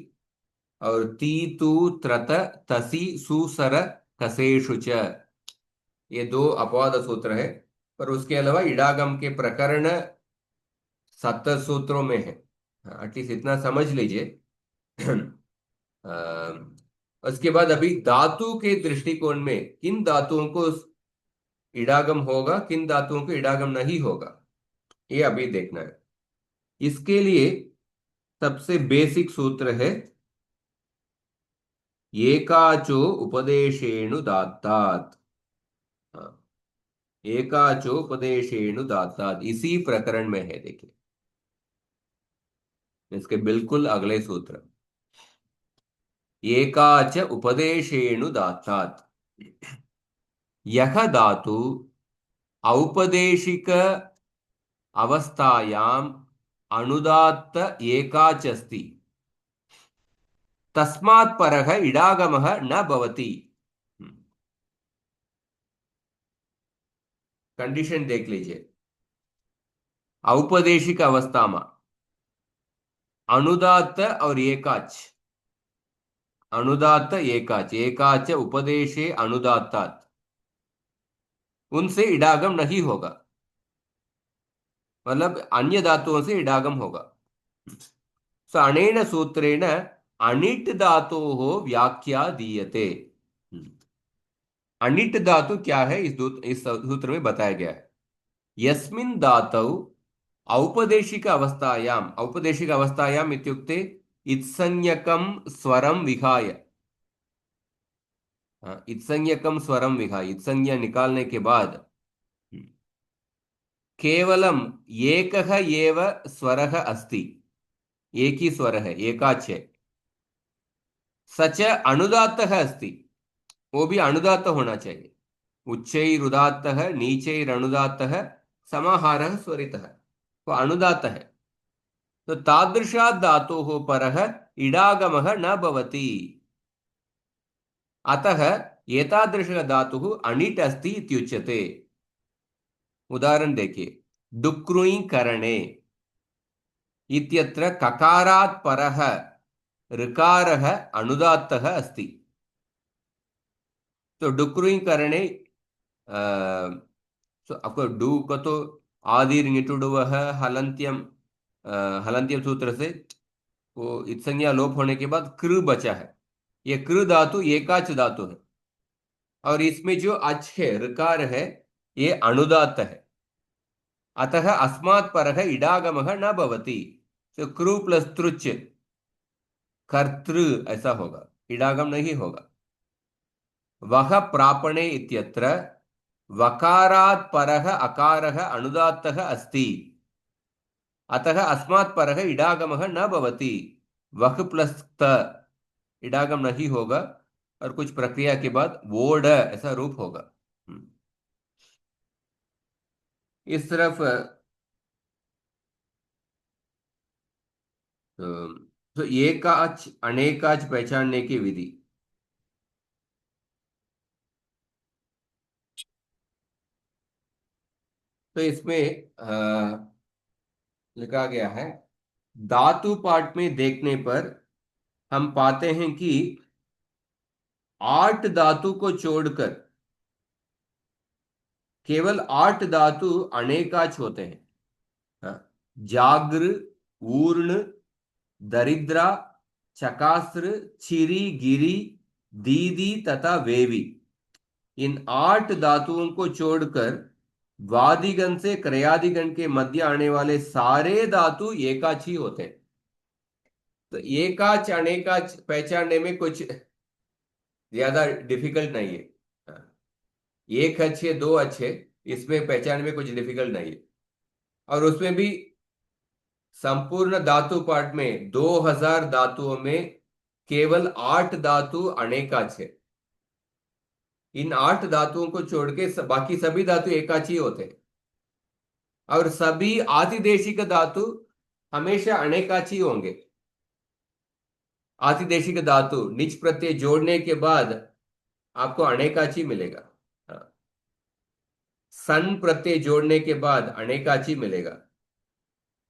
और ती तू त्रत तसी सुसर कसेषु च, ये दो अपवाद सूत्र है। पर उसके अलावा इडागम के प्रकरण 70 सूत्रों में है। एटलीस्ट इतना समझ लीजिए। उसके बाद अभी धातु के दृष्टिकोण में किन धातुओं को इडागम होगा, किन धातुओं को इडागम नहीं होगा, ये अभी देखना है। इसके लिए सबसे बेसिक सूत्र है एकाचो उपदेशेणु दात्तात्। हाँ, एकाचो उपदेशेणु दात्तात् इसी प्रकरण में है। देखिए इसके बिल्कुल अगले सूत्र, एकाच उपदेशेणु दात्तात्। यह धातु औपदेशिक अवस्थायाम अनुदात्त एकाच अस्ति तस्मात् परः इडागमः न भवति। कंडीशन देख लीजिए। औपदेशिक अवस्था में अनुदात्त और एकाच, अनुदात्त एकाच, एकाच उपदेशे अनुदात्तात्, उनसे इडागम नहीं होगा, मतलब अन्य धातुओं से इडागम होगा। सो अनेन सूत्रेण अनिट धातोः व्याख्या दीयते। अनिट धातु क्या है इस सूत्र में बताया गया है। यस्मिन् धातौ औपदेशिक अवस्थायाम, औपदेशिक अवस्थायाम इत्युक्ते इत्संज्ञकं स्वरं विहाय, इत्संज्ञकं स्वरं विहाय, इत्संज्ञा निकालने के बाद केवलम एकः एव स्वरः अस्ति, एक ही स्वर है, एकाच है। सच अनुदात्तः अस्ति, वो भी अनुदात्त होना चाहिए। उच्चैरुदात्तः नीचैरनुदात्तः समाहारः स्वरितः, वो अनुदात्त है। तो तादृशात् धातोः परः इडागमः न भवति। अतः एतादृशः धातुः अनिट् अस्ति इत्युच्यते। उदाहरण देखिए, डुक्रुई करणे इत्यत्र ककारात् परः ऋकारः अनुदात्तः अस्ति। तो डुक्रुई करणे आपको डू को तो आदिर निटुडुवः हलंत्यम, हलंत्यम सूत्र से वो इत्संज्ञा लोप होने के बाद कृ बचा है। ये कृ धातु एकाच धातु है और इसमें जो अच है, ऋकार है, ये अनुदात्त है। अतः अस्मात् परः इडागमः न भवति। तो कृ प्लस त्रुच कर्तृ ऐसा होगा, इडागम नहीं होगा। वह प्रापणे इत्यत्र वकारात् परः अकारः अनुदात्तः अस्ति, अतः अस्मात् परः इडागमः न भवति। वह प्लस त इडागम नहीं होगा और कुछ प्रक्रिया के बाद वोड ऐसा रूप होगा। इस तरफ तो एकाच अनेकाच पहचानने की विधि। तो इसमें लिखा गया है, धातु पाठ में देखने पर हम पाते हैं कि 8 धातु को छोड़कर केवल 8 धातु अनेकाच होते हैं। जागृ, ऊर्ण, दरिद्रा, चकास्र, चिरी, गिरी, दीदी तथा वेवी, इन 8 धातुओं को छोड़कर वादिगण से क्रयादिगण के मध्य आने वाले सारे धातु एकाच ही होते हैं। तो एकाच अनेकाच पहचानने में कुछ ज्यादा डिफिकल्ट नहीं है। एक अच्छे दो अच्छे, इसमें पहचानने में कुछ डिफिकल्ट नहीं है। और उसमें भी संपूर्ण धातु पाठ में 2000 धातुओं में केवल 8 धातु अनेकाच है। इन 8 धातुओं को छोड़ के बाकी सभी धातु एकाच ही होते हैं और सभी आतिदेशिक धातु हमेशा अनेकाच ही होंगे। आतिदेशिक धातु निच प्रत्यय जोड़ने के बाद आपको अनेकाची मिलेगा। हाँ। सन प्रत्यय जोड़ने के बाद अनेकाची मिलेगा।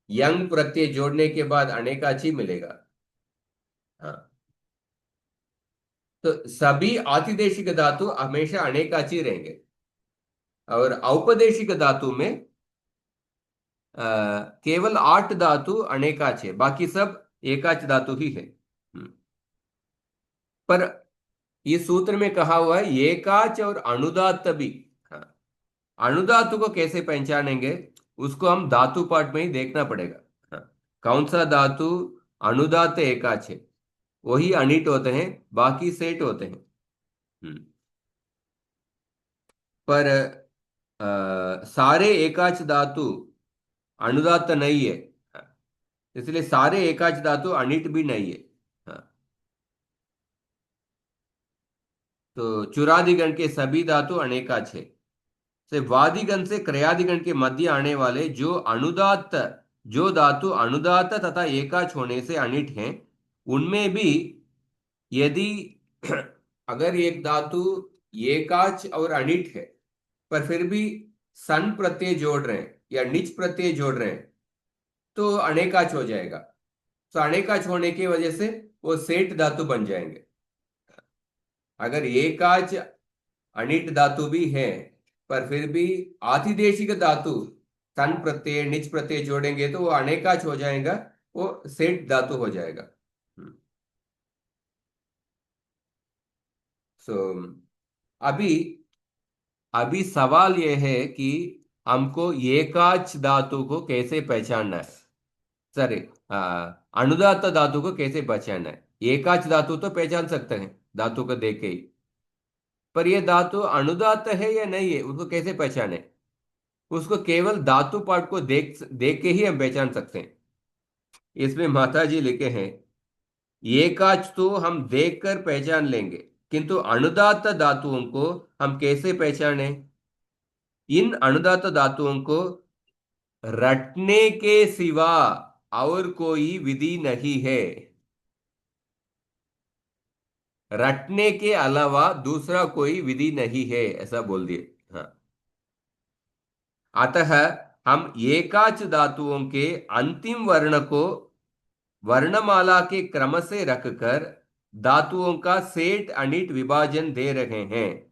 यंग प्रत्यय जोड़ने के बाद अनेकाची मिलेगा। हाँ। तो सभी आतिदेशिक धातु हमेशा अनेकाची रहेंगे, और औपदेशिक धातु में केवल 8 धातु अनेकाच है, बाकी सब एकाच धातु ही है। पर इस सूत्र में कहा हुआ है एकाच और अनुदात्त भी। हाँ। अनुदातु को कैसे पहचानेंगे, उसको हम धातु पाठ में ही देखना पड़ेगा। हाँ। कौन सा धातु अनुदात्त एकाच है, वही अनिट होते हैं, बाकी सेट होते हैं। पर सारे एकाच धातु अनुदात्त नहीं है। हाँ। इसलिए सारे एकाच धातु अनिट भी नहीं है। हाँ। तो चुरादिगण के सभी धातु अनेकाच है। से वादिगण से क्रयादिगण के मध्य आने वाले जो धातु अनुदात्त तथा एकाच होने से अनिट हैं, उनमें भी यदि अगर एक धातु एकाच और अनिट है, पर फिर भी सन प्रत्यय जोड़ रहे हैं या निच प्रत्यय जोड़ रहे हैं, तो अनेकाच हो जाएगा। तो अनेकाच होने की वजह से वो सेठ धातु बन जाएंगे। अगर एकाच अनिट धातु भी है, पर फिर भी आतिदेशिक धातु सन प्रत्यय निच प्रत्यय जोड़ेंगे तो वो अनेकाच हो जाएगा, वो सेठ धातु हो जाएगा। सो अभी अभी सवाल यह है कि हमको एकाच धातु को कैसे पहचानना है। सॉरी, अनुदात्त धातु को कैसे पहचानना है। एकाच धातु तो पहचान सकते हैं धातु को देख के ही, पर यह धातु अनुदात्त है या नहीं है उसको कैसे पहचाने। उसको केवल धातु पाठ को देख देख के ही हम पहचान सकते हैं। इसमें माता जी लिखे हैं एकाच तो हम देखकर पहचान लेंगे, किंतु अनुदात्त धातुओं को हम कैसे पहचाने। इन अनुदात्त धातुओं को रटने के सिवा और कोई विधि नहीं है। रटने के अलावा दूसरा कोई विधि नहीं है, ऐसा बोल दिए। हाँ। अतः हम एकाच धातुओं के अंतिम वर्ण को वर्णमाला के क्रम से रखकर धातुओं का सेठ अनिट विभाजन दे रहे हैं।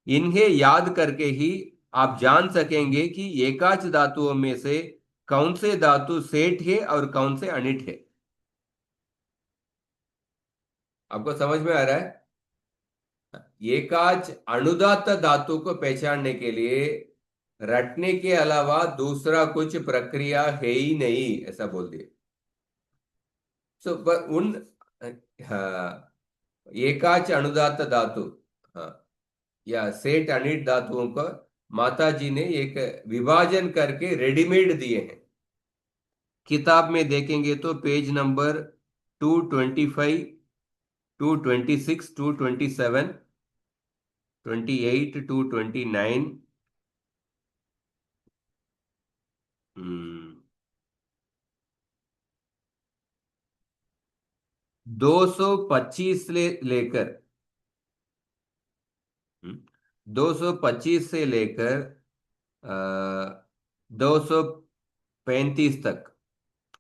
इन्हें याद करके ही आप जान सकेंगे कि एकाच धातुओं में से कौन से धातु सेठ है और कौन से अनिट है। आपको समझ में आ रहा है। एकाच अनुदात्त धातु को पहचानने के लिए रटने के अलावा दूसरा कुछ प्रक्रिया है ही नहीं, ऐसा बोल दिए। सो उन हाँ, एकाच अनुदात्त धातु, हाँ, या सेठ अनिट धातुओं को माता जी ने एक विभाजन करके रेडीमेड दिए हैं। किताब में देखेंगे तो पेज नंबर 225, 226, 227, 28, 229, 225 लेकर 225 से लेकर 235 तक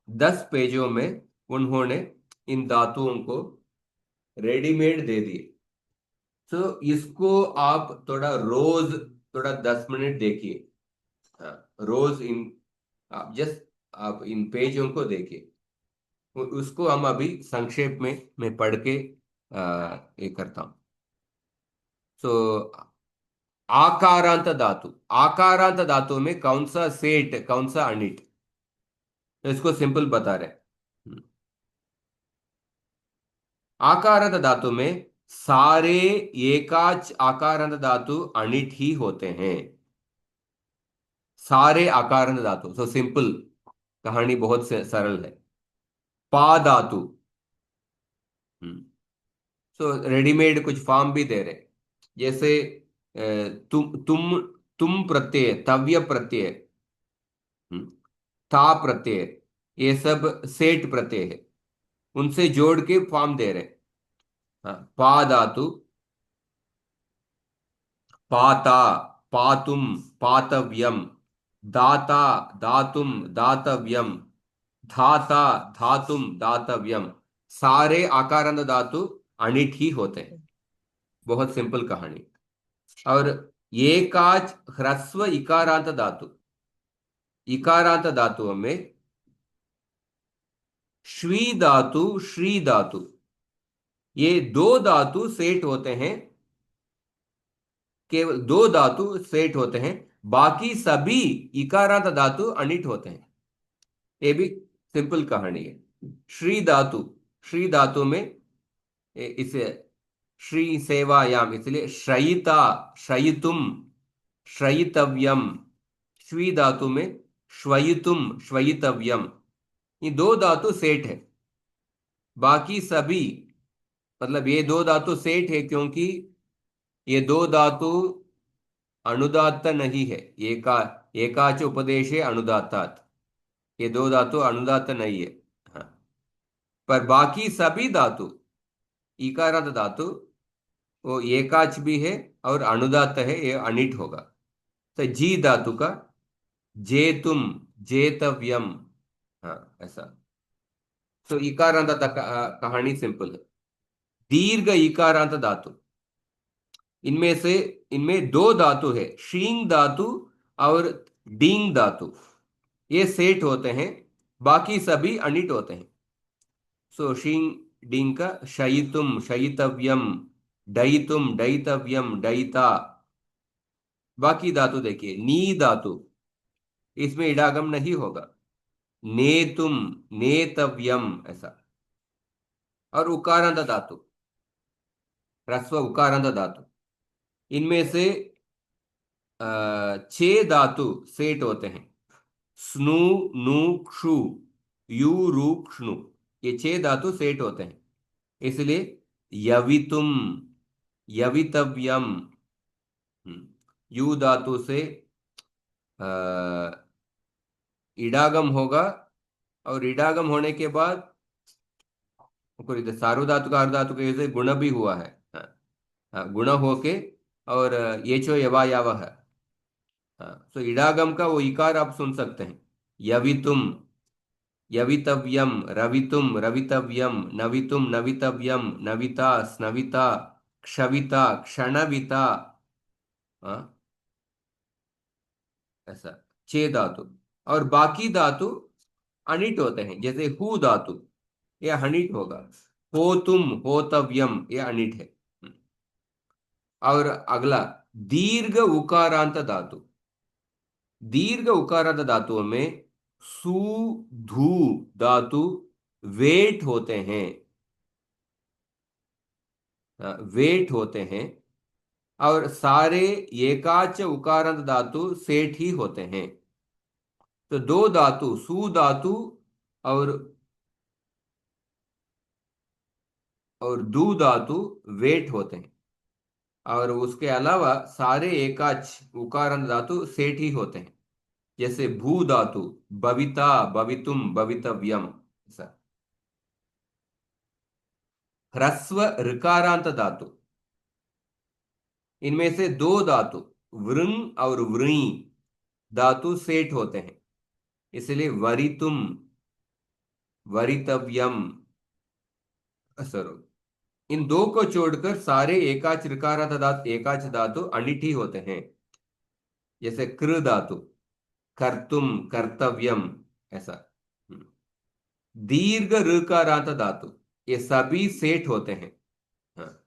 10 पेजों में उन्होंने इन धातुओं को रेडीमेड दे दिए। तो इसको आप थोड़ा 10 मिनट देखिए। हाँ, रोज इन आप जस्ट आप इन पेजों को देखिए। उसको हम अभी संक्षेप में मैं पढ़ के ये करता हूं। सो आकारांत धातु में कौन सा सेठ कौन सा अनिट, तो इसको सिंपल बता रहे हैं। आकारांत धातु में सारे एकाच आकारांत धातु अनिट ही होते हैं। सारे आकारांत धातु, सो सिंपल, कहानी बहुत सरल है। पा धातु, सो रेडीमेड कुछ फॉर्म भी दे रहे, जैसे तुम प्रत्यय, तव्य प्रत्यय, हम्म, ता प्रत्यय, ये सब सेठ प्रत्यय है। उनसे जोड़ के फॉर्म दे रहे हैं। हाँ, पा धातु, पाता, पातुम, पातव्यम, दाता, दातुम, दातव्यम, धाता, धातुम, दातव्यम। सारे आकारांत धातु अनिट ही होते हैं। बहुत सिंपल कहानी। और एकाच ह्रस्व इकारांत धातु, इकारांत धातुओं में श्वी धातु, श्री धातु, ये दो धातु सेट होते हैं। केवल दो धातु सेट होते हैं, बाकी सभी इकारांत धातु अनिट होते हैं। ये भी सिंपल कहानी है। श्री धातु, श्री धातु में इसे श्री सेवायाम, इसलिए श्रयिता, श्रयितुम, श्रयितव्यम। श्वी धातु में श्वयितुम, श्वयितव्यम। ये दो धातु सेठ है, बाकी सभी, मतलब ये दो धातु सेठ है क्योंकि ये दो धातु अनुदात्त नहीं है। एकाच उपदेशे अनुदात्तात्, ये दो धातु अनुदात्त नहीं है। हाँ, पर बाकी सभी धातु, इकारांत धातु, वो एकाच भी है और अनुदात्त है, ये अनिट होगा। तो जी धातु का जेतुम, जेतव्यम। हाँ, ऐसा। तो इकारांत कहानी सिंपल है। दीर्घ इकारांत धातु, इनमें दो धातु है, शींग धातु और डींग धातु। ये सेट होते हैं, बाकी सभी अनिट होते हैं। सो शींग डींग का शयितुम, शयितव्यम, डयितुम, डयितव्यम, डयिता। बाकी धातु देखिए, नी धातु, इसमें इडागम नहीं होगा। नेतुम, नेतव्यम, ऐसा। और उकारांत धातु, ह्रस्व उकारांत धातु, इनमें से छह धातु सेट होते हैं। स्नु, नु, क्षु, यू, रू, क्ष्णु, ये छह धातु सेट होते हैं। इसलिए यवितुम, यवितव्यम। यू धातु से इडागम होगा, और इडागम होने के बाद सार्वधातु का अर्धातु के जैसे गुण भी हुआ है। हाँ, हाँ, गुण होके और ये चो यवायाव है। हाँ, तो इडागम का वो इकार आप सुन सकते हैं। यवितुम, यवितव्यम, रवितुम, रवितव्यम, नवितुम, नवितव्यम, नविता, स्नविता, क्षविता, क्षणविता। हाँ, ऐसा छह धातु। और बाकी धातु अनिट होते हैं, जैसे हु धातु, यह अनिट होगा। होतुम, होतव्यम, यह अनिट है। और अगला दीर्घ उकारांत धातु, दीर्घ उकारांत धातुओं में सु, धू धातु वेट होते हैं, वेट होते हैं। और सारे एकाच उकारांत धातु सेठ ही होते हैं। तो दो धातु, सु धातु और दू धातु वेट होते हैं, और उसके अलावा सारे एकाच उकारांत धातु सेठ ही होते हैं। जैसे भू धातु भविता, भवितुम, भवितव्यम, ऐसा। ह्रस्व ऋकारांत धातु, इनमें से दो धातु वृंग और वृणी धातु सेठ होते हैं। इसलिए वरितुम, वरितव्यम, सरो। इन दो को छोड़कर सारे एकाच ऋकारांत धातु, एकाच धातु अनिट ही होते हैं। जैसे कृ धातु कर्तुम, कर्तव्यम, ऐसा। दीर्घ ऋकारांत धातु, ये सभी सेठ होते हैं। हाँ,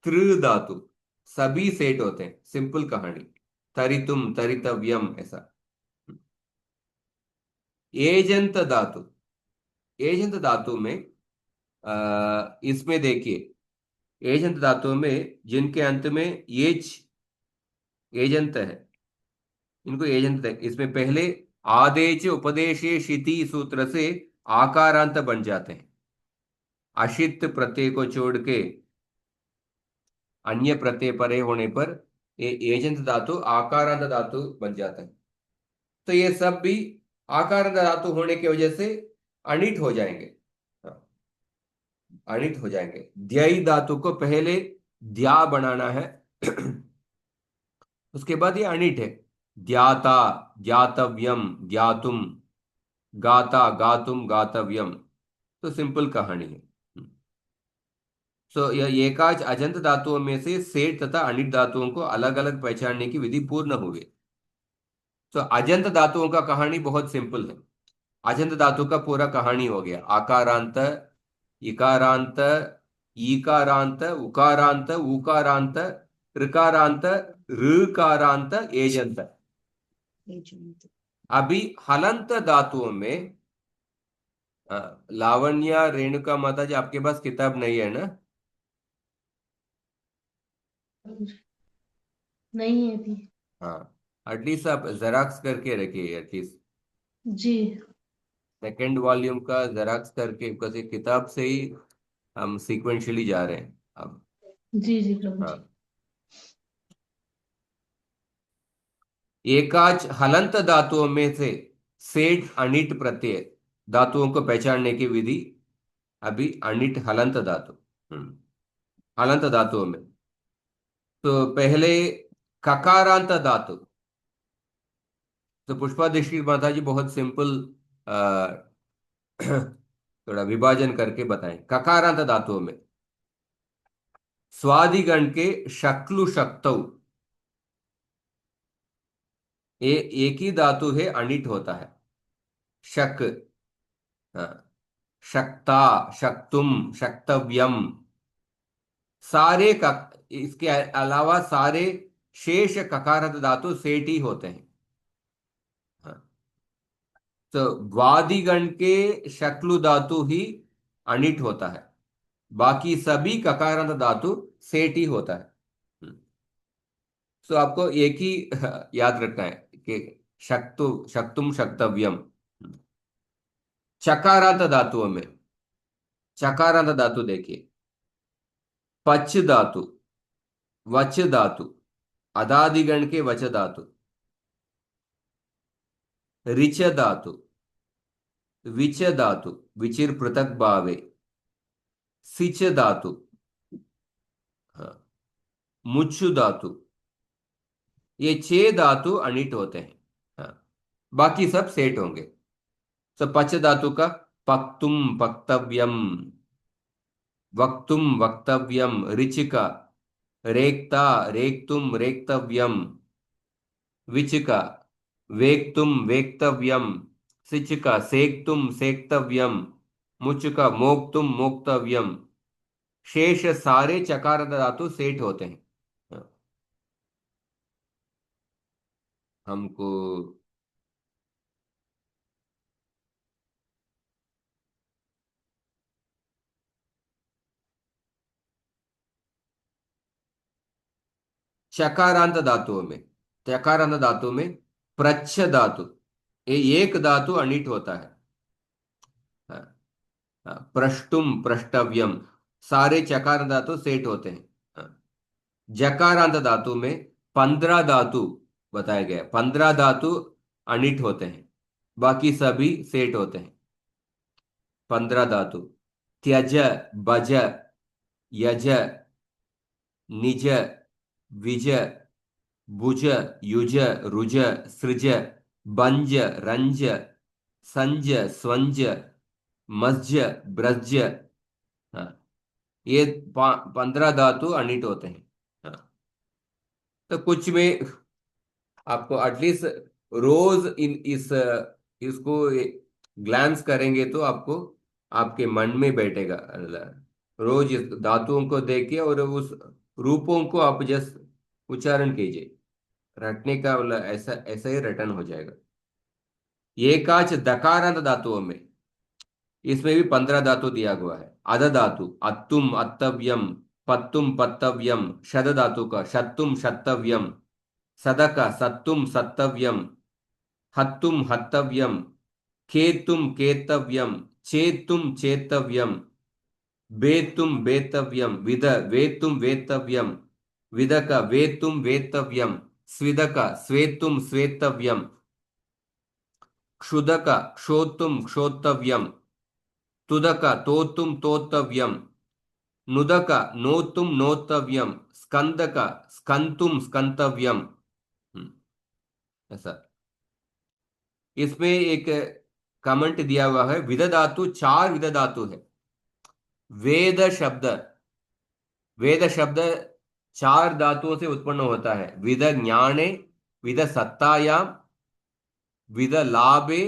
तृ धातु, सभी सेट होते हैं। सिंपल कहानी। तरितुम, तरितव्यम, ऐसा। एजंत धातु, एजंत धातु में इसमें देखिए, एजंत धातु में जिनके अंत में एज, एजंत है, इनको एजंत है। इसमें पहले आदेश, उपदेशे, शिति सूत्र से आकारांत बन जाते हैं। अशित प्रत्यय को छोड़ के अन्य प्रत्यय परे होने पर ये एजंत धातु आकारांत धातु बन जाता है। तो ये सब भी आकारांत धातु होने की वजह से अनिट हो जाएंगे। हाँ। अनिट हो जाएंगे। द्यई धातु को पहले द्या बनाना है उसके बाद ये अनिट है। ज्ञाता, ज्ञातव्यम, ज्ञातुम, गाता, गातुम, गातव्यम। तो सिंपल कहानी है। यह एकाच अजंत धातुओं में से सेठ तथा अनिट धातुओं को अलग अलग पहचानने की विधि पूर्ण हो गई। तो अजंत धातुओं का कहानी बहुत सिंपल है। अजंत धातु का पूरा कहानी हो गया। आकारांत, इकारांत, ईकारांत, उकारांत, ऊकारांत, ऋकारांत, ऋकारांत, एजंत। एजंत। अभी हलंत धातुओं में लावण्या, रेणुका माता जी, आपके पास किताब नहीं है ना? नहीं है अभी। हाँ, एटलीस्ट आप जेरॉक्स करके रखिए एटलीस्ट। जी सेकेंड वॉल्यूम का जेरॉक्स करके, बिकॉज ये किताब से ही हम सीक्वेंशियली जा रहे हैं अब। जी जी प्रभु जी। हाँ, एकाच हलंत धातुओं में से सेठ अनिट प्रत्यय धातुओं को पहचानने की विधि। अभी अनिट हलंत धातु, हलंत धातुओं में तो पहले ककारांत धातु। तो पुष्पा दीक्षित माता जी बहुत सिंपल थोड़ा विभाजन करके बताएं। ककारांत धातुओं में स्वादिगण के शक्लु शक्तौ, एक ही धातु है, अनिट होता है। शक, हाँ, शक्ता, शक्तुम, शक्तव्यम, सारे इसके अलावा सारे शेष ककारत धातु सेठ ही होते हैं। हाँ, तो वादिगण के शक्लु धातु ही अनिट होता है, बाकी सभी ककारंत धातु सेठ ही होता है। तो आपको एक ही याद रखना है कि शक्तुम, शक्तव्यम। चकारांत धातुओं में, चकारांत धातु देखिए, पच धातु, वच धातु, अदादिगण के वच धातु, ऋच धातु, विच धातु, विचिर पृथक भावे, सिच धातु, हाँ, मुच्छु धातु। ये 6 धातु अनिट होते हैं। हाँ, बाकी सब सेट होंगे। तो पच धातु का पक्तुम, पक्तव्यम, वक्तुम, वक्तव्यम, ऋचिका, रेक्ता, रेक्तुम, रेक्तव्यम, विचिका, वेक्तुम, वेक्तव्यम, सिचिका, सेक्तुम, सेक्तव्यम, मुचुका, मोक्तुम, मोक्तव्यम। शेष सारे चकार धातु सेठ होते हैं। हाँ, हमको चकारांत धातुओं में, चकारांत धातु में प्रच्छ धातु, ये एक धातु अनिट होता है। हाँ, हाँ, प्रष्टुम, प्रष्टव्यम, सारे चकार धातु सेठ होते हैं। हाँ, जकारांत धातु में 15 धातु बताया गया, 15 धातु अनिट होते हैं, बाकी सभी सेठ होते हैं। 15 धातु, त्यज, बज, यज, निज, विज, भुज, युज, रुज, सृज, बंज, रंज, संज, स्वंज, मज्ज, ब्रज। हाँ, ये 15 धातु अनिट होते हैं। हाँ, तो कुछ में आपको एटलीस्ट रोज इसको ग्लांस करेंगे तो आपको आपके मन में बैठेगा। रोज इस धातुओं को देखिए और उस रूपों को आप जस्ट उच्चारण कीजिए, रटने का मतलब ऐसा ऐसा ही रटन हो जाएगा। एकाच दकारांत धातुओं में, इसमें भी 15 धातु दिया हुआ है। अध धातु, अत्तुम, अत्तव्यम, पत्तुम, पत्तव्यम, शद धातु का शत्तुम, शत्तव्यम, सदक, सत्तुम, सत्तव्यम, हत्तुम, हत्तव्यम, खेतुम, केतव्यम, चेतुम, चेतव्यम, बेतुम, बेतव्यम, विद, वेतुम, वेतव्यम, विदक, वेतुम, वेतव्यम, स्विदक, स्वेतुम, स्वेतव्यम, क्षुदक, क्षोतुम, क्षोतव्यम, तुदक, तोतुम, तोतव्यम, नुदक नोतुम नोतव्यम, स्कंदक स्कंतुम स्कंतव्यम। ऐसा। इसमें एक कमेंट दिया हुआ है, विद धातु चार विद धातु है। वेद शब्द, वेद शब्द चार धातुओं से उत्पन्न होता है। विद ज्ञाने, विद सत्तायाम, विद लाभे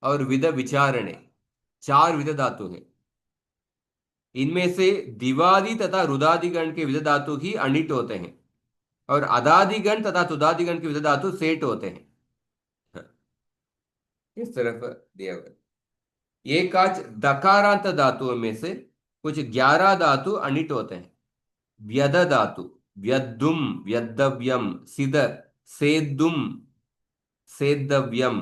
और विद विचारणे, चार विद धातु है। इनमें से दिवादि तथा रुदादिगण के विद धातु ही अनिट होते हैं, और अदादिगण तथा तुदादिगण के विद धातु सेट होते हैं। इस तरफ दिया हुआ है। एकाच दकारांत धातुओं में से कुछ 11 धातु अनिट होते हैं। व्यद धातु, व्यद्दुम व्यद्दव्यम, सिद सेद्दुम सेद्दव्यम,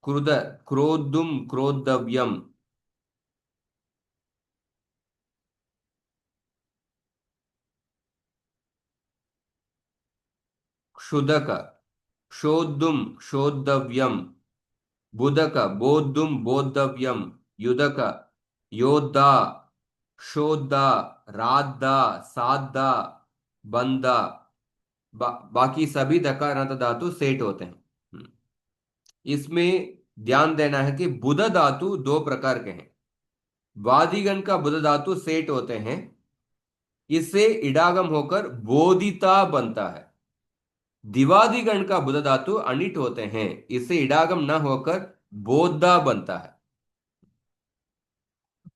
क्रुद क्रोद्धुम क्रोद्धव्यम। क्षुदक क्षोद्धुम क्षोद्धव्यम, बुधक बोद्धुम बोद्धव्यम, युधक योद्धा क्षोधा राधा साधा बंदा। बाकी सभी दकारांत धातु सेट होते हैं। इसमें ध्यान देना है कि बुध धातु दो प्रकार के हैं। वादिगण का बुध धातु सेट होते हैं, इससे इडागम होकर बोधिता बनता है। दिवादिगण का बुध धातु अनिट होते हैं, इससे इडागम न होकर बोधा बनता है।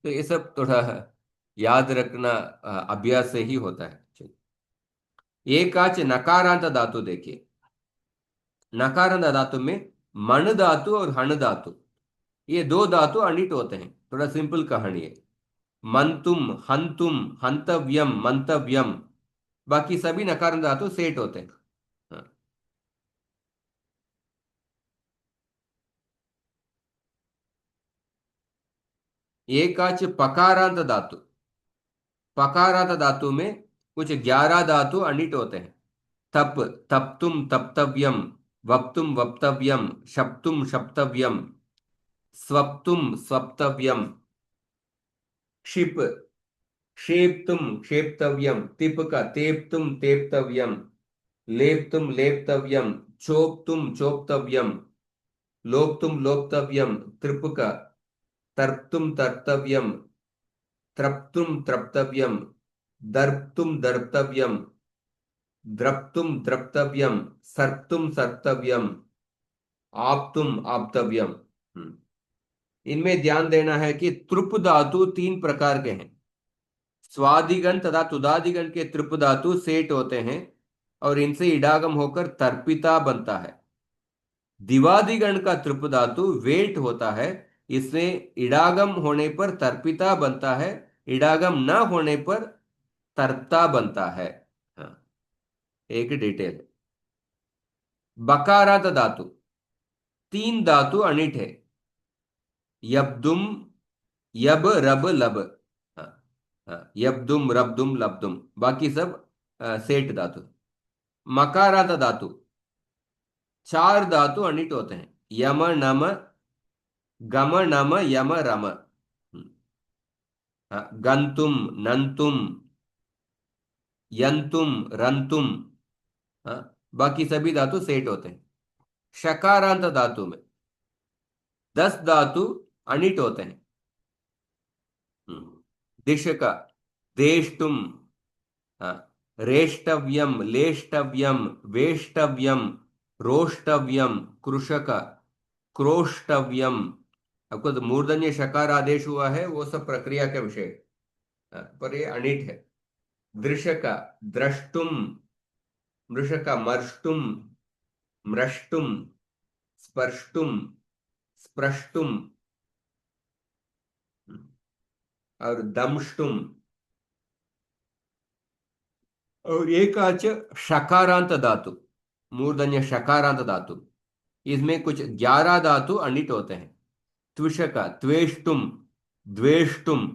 तो ये सब थोड़ा याद रखना अभ्यास से ही होता है। चलिए। एकाच नकारांत धातु देखिए। नकारांत धातु में मन धातु और हण धातु, ये दो धातु अनिट होते हैं। थोड़ा सिंपल कहानी है। मंतुम हंतुम हंतव्यम मंतव्यम, बाकी सभी नकारांत धातु सेट होते हैं। हाँ। एकाच पकारांत धातु, पकारांत धातु में कुछ 11 धातु अनिट होते हैं। तप तप्तुम तप्तव्यम, वप्तुम वप्तव्यम, शप्तुम शप्तव्यम, स्वप्तुम स्वप्तव्यम, क्षिप क्षेप्तुम क्षेप्तव्यम, तिपक तेप्तुम तेप्तव्यम, लेप्तुम लेप्तव्यम, चोप्तुम चोप्तव्यम, लोप्तुम लोप्तव्यम, त्रिपुक तर्प्तुम तर्तव्यम, त्रप्तुम त्रप्तव्यम, दर्प्तुम दर्प्तव्यम, द्रप्तुम द्रप्तव्यम, सर्प्तुम सर्प्तव्यम, आप्तुम आप्तव्यम। इनमें ध्यान देना है कि त्रुप धातु तीन प्रकार के हैं। स्वादिगण तथा तुदादिगण के त्रुप धातु सेट होते हैं, और इनसे इडागम होकर तर्पिता बनता है। दिवादिगण का त्रुप धातु वेट होता है, इसमें इडागम होने पर तर्पिता बनता है, इडागम न होने पर तर्ता बनता है। हाँ, एक डिटेल। बकारात धातु, तीन धातु अनिट है। यब्दुम यब रब लब। हाँ, हाँ, यब्दुम रब्दुम लब्दुम, बाकी सब सेठ धातु। मकारात धातु, चार धातु अनिट होते हैं। यम नम गम नम यम रम। हाँ, गंतुम नंतुम यंतुम रंतुम। हाँ, बाकी सभी धातु सेट होते हैं। शकारांत धातु में 10 धातु अनिट होते हैं। दिशक देष्टुम, हाँ, रेष्टव्यम लेष्टव्यम वेष्टव्यम, रोष्टव्यम, कृषक क्रोष्टव्यम। आपको तो मूर्धन्य शकार आदेश हुआ है, वो सब प्रक्रिया का विषय है। पर ये अनिट है। दृशक द्रष्टुम, मृषक मर्ष्टुम मृष्टुम, स्पर्ष्टुम स्प्रष्टुम, और दंष्टुम। और एकाच शकारांत धातु, मूर्धन्य शकारांत धातु, इसमें कुछ 11 धातु अनिट होते हैं। त्विषक त्वेष्टुम द्वेष्टुम,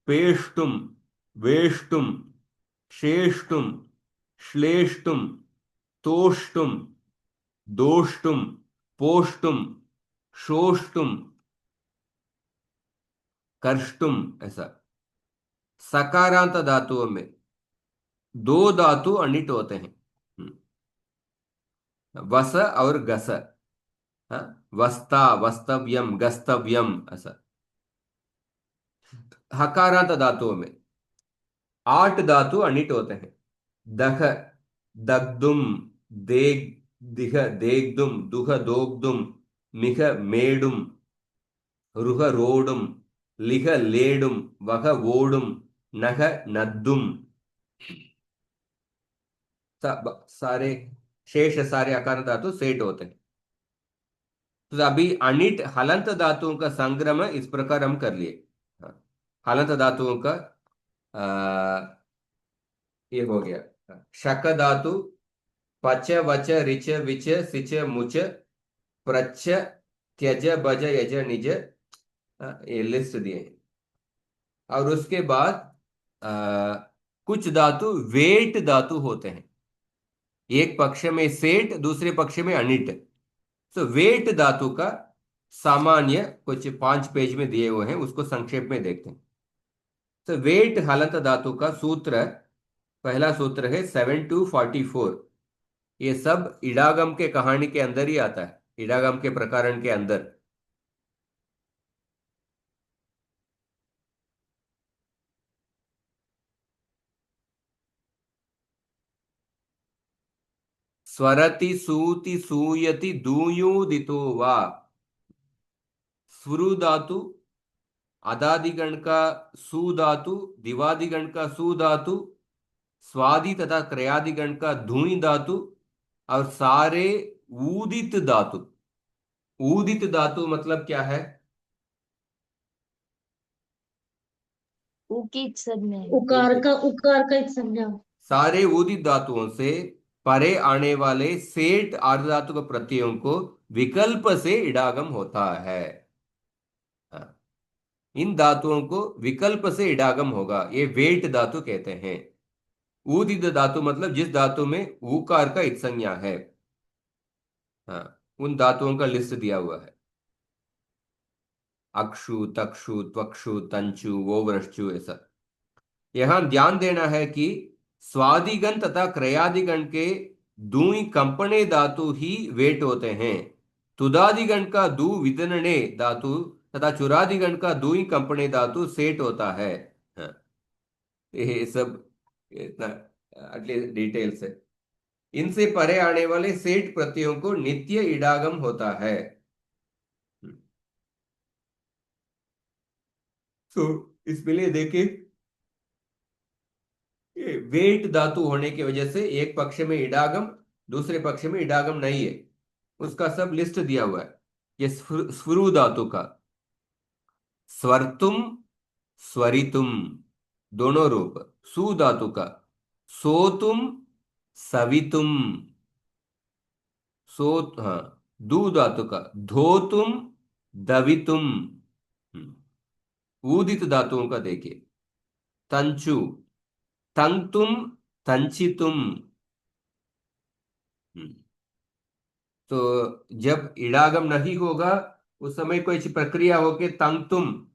पेष्टुम वेष्टुम, शेष्टुम श्लेष्टुम, तोष्टुम दोष्टुम, पोष्टुम शोष्टुम, कर्ष्टुम। ऐसा। सकारांत धातुओं में दो धातु अनिट होते हैं। वस और गस। हाँ, वस्ता वस्तव्यम गस्तव्यम ऐसा। हकारांत धातुओं में आठ धातु अनिट होते हैं। दख, दग्धुम, देग, दिघ देग्धुम, दुघ दोग्धुम, मिघ मेडुम, रुह रोडुम, लिघ लेडुम, वह वोडुम, नघ नद्दुम। सारे शेष सारे अकार धातु सेठ होते हैं। तो अभी अनिट हलंत धातुओं का संग्रह इस प्रकार हम कर लिए। हाँ, हलंत धातुओं का ये हो गया। शक धातु पच वच रिच विच सिच मुच प्रच त्यज बज यज निज। ये लिस्ट दिए हैं। और उसके बाद कुछ धातु वेट धातु होते हैं। एक पक्ष में सेठ, दूसरे पक्ष में अनिट। तो वेट धातु का सामान्य कुछ 5 पेज में दिए हुए हैं, उसको संक्षेप में देखते हैं। तो वेट हलंत धातु का सूत्र, पहला सूत्र है 7 to 44। ये सब इडागम के कहानी के अंदर ही आता है, इडागम के प्रकरण के अंदर। स्वरति सूति सूयति दूयूदितो वा। स्वरु धातु, अदादिगण का सु धातु, दिवादिगण का सु धातु, स्वादि तथा क्रयादिगण का धूनि धातु, और सारे ऊदित धातु। ऊदित धातु मतलब क्या है? ऊ की सब में उकार का एक समझाओ। सारे उदित धातुओं से परे आने वाले सेठ आर्ध धातु के प्रत्ययों को विकल्प से इडागम होता है। हाँ, इन धातुओं को विकल्प से इडागम होगा, ये वेट धातु कहते हैं। उदित धातु मतलब जिस धातु में ऊकार का इत्संज्ञा है। हाँ, उन धातुओं का लिस्ट दिया हुआ है। अक्षु, तक्षु, त्वक्षु, तंचु, ओवृश्चु, ऐसा। यहां ध्यान देना है कि स्वादिगण तथा क्रयादिगण के दुई कंपने धातु ही वेट होते हैं। तुदादिगण का दु विदनने धातु तथा चुरादिगण का दुई कंपने धातु सेट होता है। हाँ, ये सब इतना डिटेल्स है। इनसे परे आने वाले सेठ प्रत्ययों को नित्य इडागम होता है। तो इसके लिए देखिए, ये वेट धातु होने की वजह से एक पक्ष में इडागम, दूसरे पक्ष में इडागम नहीं है, उसका सब लिस्ट दिया हुआ है। ये स्फुरु धातु का स्वरतुम, स्वरितुम दोनों रूप। सु धातु का सोतुम, सवितुम। सो, हाँ, दु धातु का धोतुम, दवितुम। ऊदित धातुओं का देखिए, तंचु, तंतुम, तंचितुम। तो जब इडागम नहीं होगा उस समय कोई प्रक्रिया होके तंतुम,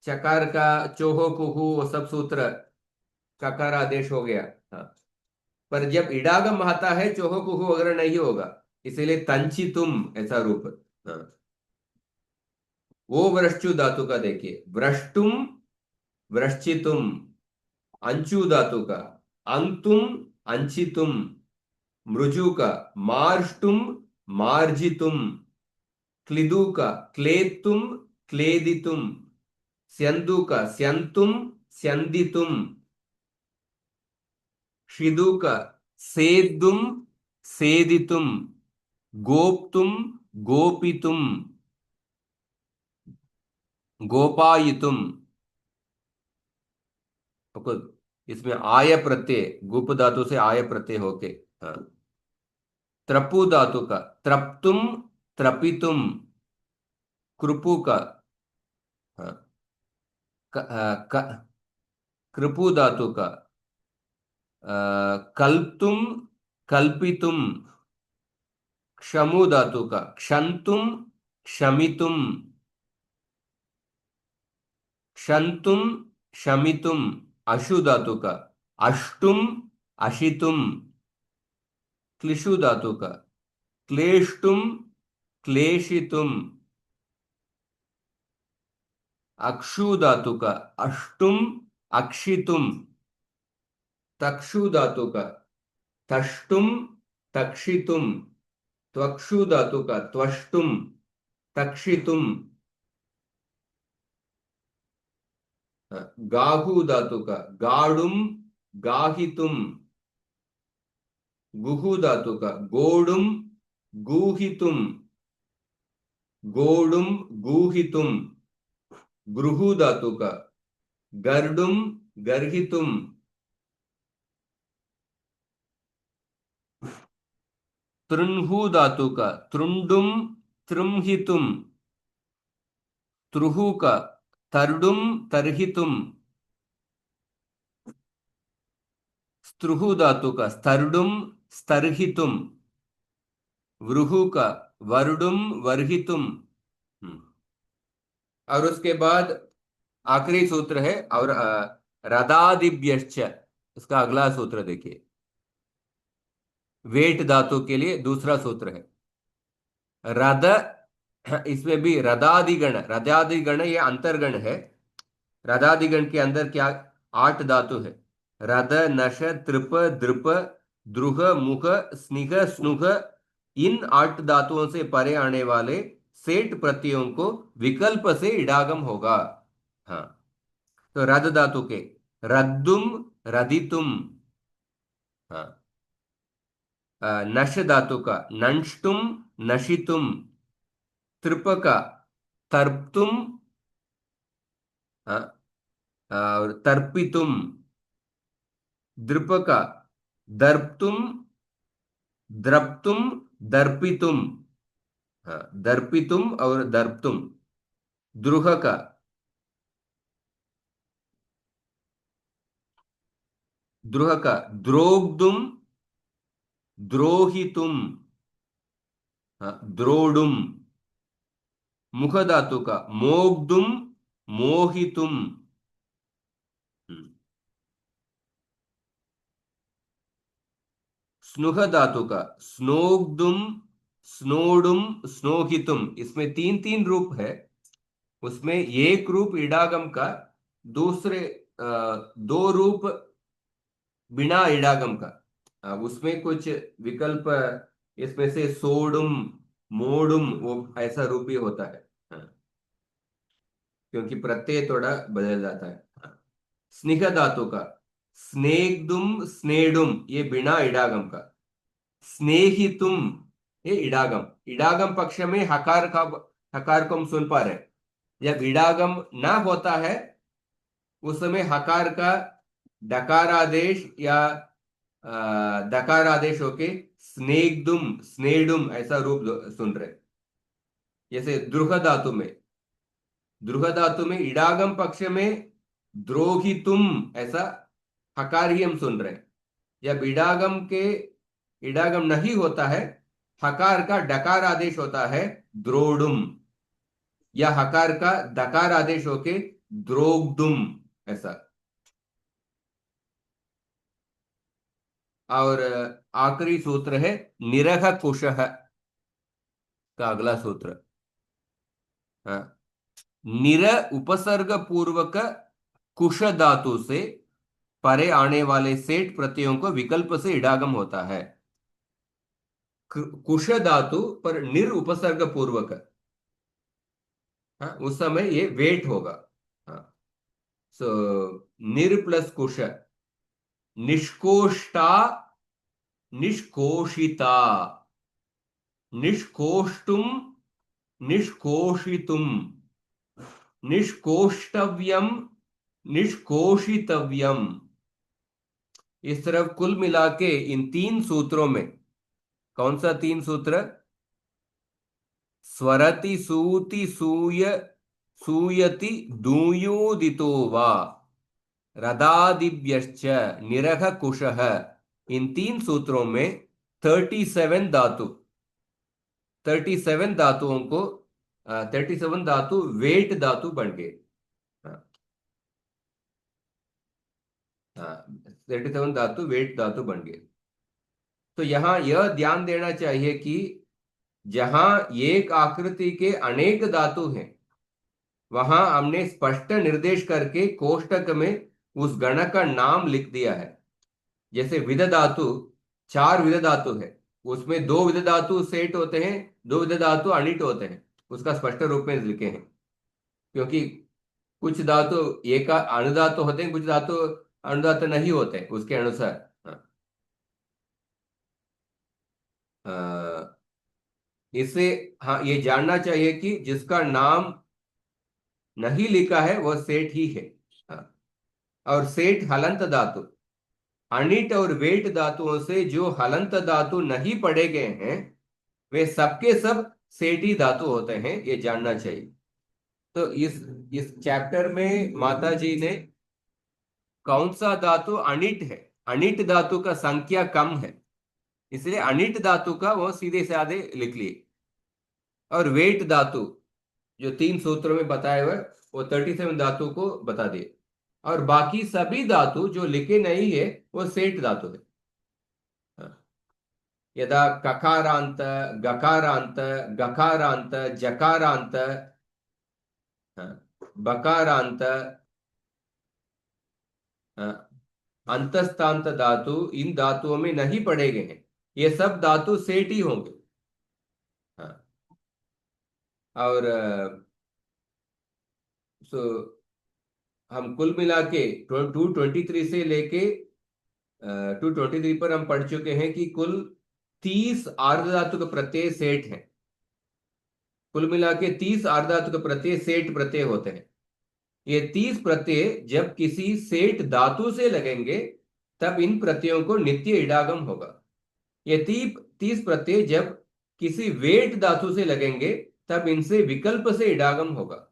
चकार का चोहो कुहू वो सब सूत्र चकार आदेश हो गया। हाँ, पर जब इडागम आता है चोहो कुहू वगैरह नहीं होगा, इसीलिए तंचितुम ऐसा रूप। हाँ, वो वृश्चु धातु का देखिए, वृष्टुम, वृश्चितुम। अंचु धातु का अंतुम, अंचितुम। मृजु का मार्ष्टुम, मार्जितुम। क्लिदु का क्लेतुम, क्लेदितुम। स्यंदु का स्यंतुम, स्यंदितुम। शिदु का सेदुम, सेदितुम। गोप्तुम, गोपितुम, गोपायितुम। तो इसमें आय प्रत्यय, गुप धातु से आय प्रत्यय होके। हाँ, त्रपु धातु का त्रप्तुम, त्रपितुम। कृपु का, हाँ, क, क, कृपु धातु का कल्पतुम, कल्पितुम। क्षमु धातु का क्षंतुम, क्षमितुम। क्षंतुम, शमितुम अशु धातु का, अष्टुम अशितुम, क्लिशु धातु का, क्लेष्टुम क्लेशितुम, अक्षु धातु का, अष्टुम अक्षितुम, तक्षु धातु का, तष्टुम तक्षितुम, त्वक्षु धातु का, त्वष्टुम तक्षितुम, गाहु धातु का, गाढ़ुम गाहितुम, गुहु धातु का, गोडुम गूहितुम, गोडुम गूहितुम, गृहु धातु का, गर्डुम गर्हितुम, तृण्हु धातु का, तृंडुम तृंहितुम, त्रुहु का, तर्डुम तर्हितुम, स्त्रुहु धातु का, स्तर्डुम स्तर्हितुम, वृहु का, वर्डुम वर्हितुम। और उसके बाद आखिरी सूत्र है, और रदादिभ्यश्च, इसका अगला सूत्र देखिए। वेट धातु के लिए दूसरा सूत्र है रद। इसमें भी रदादिगण ये अंतर्गण है। रदादिगण के अंदर क्या 8 धातु है, रद नश तृप द्रुप द्रुह मुख स्निह स्नुह। इन 8 धातुओं से परे आने वाले सेठ प्रत्ययों को विकल्प से इडागम होगा। हाँ, तो रद धातु के रद्दुम रदितुम, हाँ, नश धातु का नंष्टुम नशितुम, तृप का तर्प्तुम, हाँ, और तर्पितुम, द्रुप का दर्प्तुम द्रप्तुम दर्पितुम, हाँ, दर्पितुम और दर्प्तुम, द्रुह का द्रोग्दुम द्रोहितुम, हाँ, द्रोडुम, मुख धातु का मोग्दुम मोहितुम, स्नुह धातु का स्नोग्दुम स्नोडुम स्नोहितुम। इसमें 3 रूप है। उसमें एक रूप इडागम का, दूसरे 2 रूप बिना इडागम का। उसमें कुछ विकल्प, इसमें से सोडुम मोडुम वो ऐसा रूप भी होता है। हाँ, क्योंकि प्रत्यय थोड़ा बदल जाता है। हाँ, स्निह धातु का स्नेग्दुम स्नेडुम, ये बिना इडागम का। स्नेहितुम, ये इडागम। इडागम पक्ष में हकार को हम सुन पा रहे हैं। जब इडागम ना होता है उस समय हकार का डकारादेश या दकारादेश होके स्नेग्दुम स्नेडुम ऐसा रूप सुन रहे। जैसे द्रुह धातु में इडागम पक्ष में द्रोहितुम ऐसा हकार ही हम सुन रहे हैं। जब इडागम नहीं होता है, हकार का डकार आदेश होता है द्रोडुम, या हकार का दकार आदेश होके द्रोग्दुम ऐसा। और आखिरी सूत्र है निरह कुशः का अगला सूत्र। हाँ, निर उपसर्ग पूर्वक कुश धातु से परे आने वाले सेठ प्रत्ययों को विकल्प से इडागम होता है। कुश धातु पर निर उपसर्ग पूर्वक, हाँ, उस समय ये वेट होगा। हाँ, सो निर प्लस कुश, निष्कोष्टा निष्कोषिता, निष्कोष्टुम निष्कोषितुम, निष्कोष्टव्यम निष्कोषितव्यम। इस तरफ कुल मिला के इन 3 सूत्रों में कौन सा 3 सूत्र? स्वरति सूति सूय सूयति दूयोदितो वा रदादिभ्यश्च निरह कुशः। इन 3 सूत्रों में 37 धातुओं को 37 धातु वेट धातु बन गए। हाँ, हाँ, 37 धातु वेट धातु बन गए। तो यहाँ यह ध्यान देना चाहिए कि जहां एक आकृति के अनेक धातु हैं, वहां हमने स्पष्ट निर्देश करके कोष्टक में उस गण का नाम लिख दिया है। जैसे विद धातु, 4 विद धातु है, उसमें 2 विद धातु सेठ होते हैं, 2 विद धातु अनिट होते हैं, उसका स्पष्ट रूप में लिखे हैं। क्योंकि कुछ धातु एक अनुधातु होते हैं, कुछ धातु अनुधातु नहीं होते हैं, उसके अनुसार। हाँ, इससे हाँ ये जानना चाहिए कि जिसका नाम नहीं लिखा है वह सेठ ही है। हाँ, और सेठ हलंत धातु, अनिट और वेट धातुओं से जो हलंत धातु नहीं पढ़े गए हैं वे सबके सब सेठी धातु होते हैं, ये जानना चाहिए। तो इस चैप्टर में माता जी ने कौन सा धातु अनिट है, अनिट धातु का संख्या कम है, इसलिए अनिट धातु का वो सीधे साधे लिख लिए। और वेट धातु जो 3 सूत्रों में बताए हुए वो 37 धातु को बता दिए। और बाकी सभी धातु जो लिखे नहीं है वो सेठ धातु है। हाँ, यदा ककारांत, गकारांत, गकारांत, जकारांत, हाँ, बकारांत, हाँ, अंतस्तांत धातु इन धातुओं में नहीं पढ़े गए हैं, ये सब धातु सेठ ही होंगे। हाँ, और सो हम कुल मिला के 223 से लेके 223 पर हम पढ़ चुके हैं कि कुल 30 आर्ध धातु के प्रत्यय सेठ हैं। कुल मिला के 30 आर्ध धातु के प्रत्यय सेठ प्रत्यय होते हैं। ये 30 प्रत्यय जब किसी सेठ धातु से लगेंगे तब इन प्रत्ययों को नित्य इडागम होगा। ये 30 प्रत्यय जब किसी वेट धातु से लगेंगे तब इनसे विकल्प से इडागम होगा।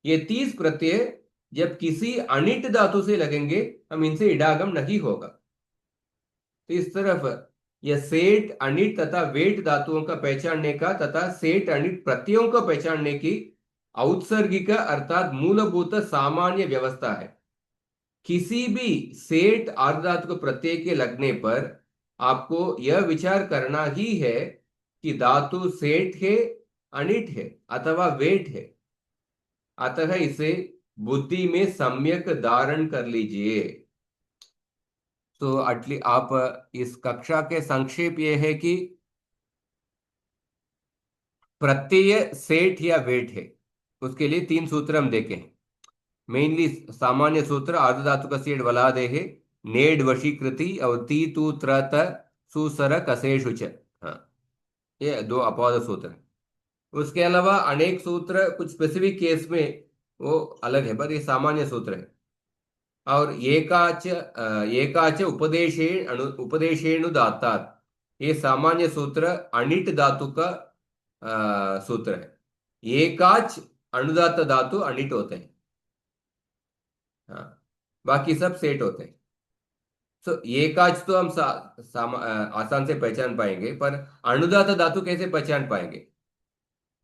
ये 30 प्रत्यय जब किसी अनिट धातु से लगेंगे हम इनसे इडागम नहीं होगा। तो इस तरफ यह सेठ अनिट तथा वेट धातुओं का पहचानने का तथा सेठ अनिट प्रत्ययों को पहचानने की औत्सर्गिक अर्थात मूलभूत सामान्य व्यवस्था है। किसी भी सेठ आर्धातु को प्रत्यय के लगने पर आपको यह विचार करना ही है कि धातु सेठ है, अनिट है अथवा वेट है। अतः इसे बुद्धि में सम्यक धारण कर लीजिए। तो अटली आप इस कक्षा के संक्षेप ये है कि प्रत्यय सेठ या वेट है, उसके लिए 3 सूत्र हम देखे हैं। मेनली सामान्य सूत्र आर्ध धातु का सेठ वलादे है, नेड वशीकृति और ती तू त्रत सुसर कसेशु च। हाँ, ये 2 अपवाद सूत्र है। उसके अलावा अनेक सूत्र कुछ स्पेसिफिक केस में वो अलग है, पर ये सामान्य सूत्र है। और एकाच उपदेशेणु दातात्, ये सामान्य सूत्र अनिट धातु का सूत्र है। एकाच अनुदात धातु अनिट होते हैं। हाँ, बाकी सब सेट होते हैं। तो एकाच तो हम आसान से पहचान पाएंगे, पर अनुदात धातु कैसे पहचान पाएंगे?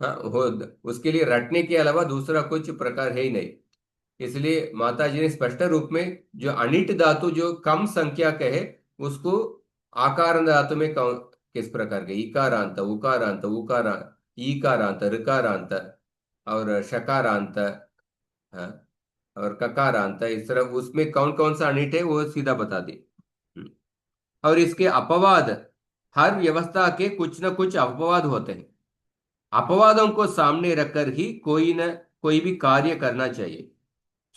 हाँ, वो उसके लिए रटने के अलावा दूसरा कुछ प्रकार है ही नहीं। इसलिए माता जी ने स्पष्ट रूप में जो अनिट धातु जो कम संख्या का है उसको आकार धातु में किस प्रकार के इकारांत, उकारांत, उकारांत, ईकारांत, ऋकारांत और शकारांत, हाँ, और ककारांत, इस तरह उसमें कौन कौन सा अनिट है वो सीधा बता दी। और इसके अपवाद, हर व्यवस्था के कुछ न कुछ अपवाद होते हैं। अपवादों को सामने रखकर ही कोई न कोई भी कार्य करना चाहिए।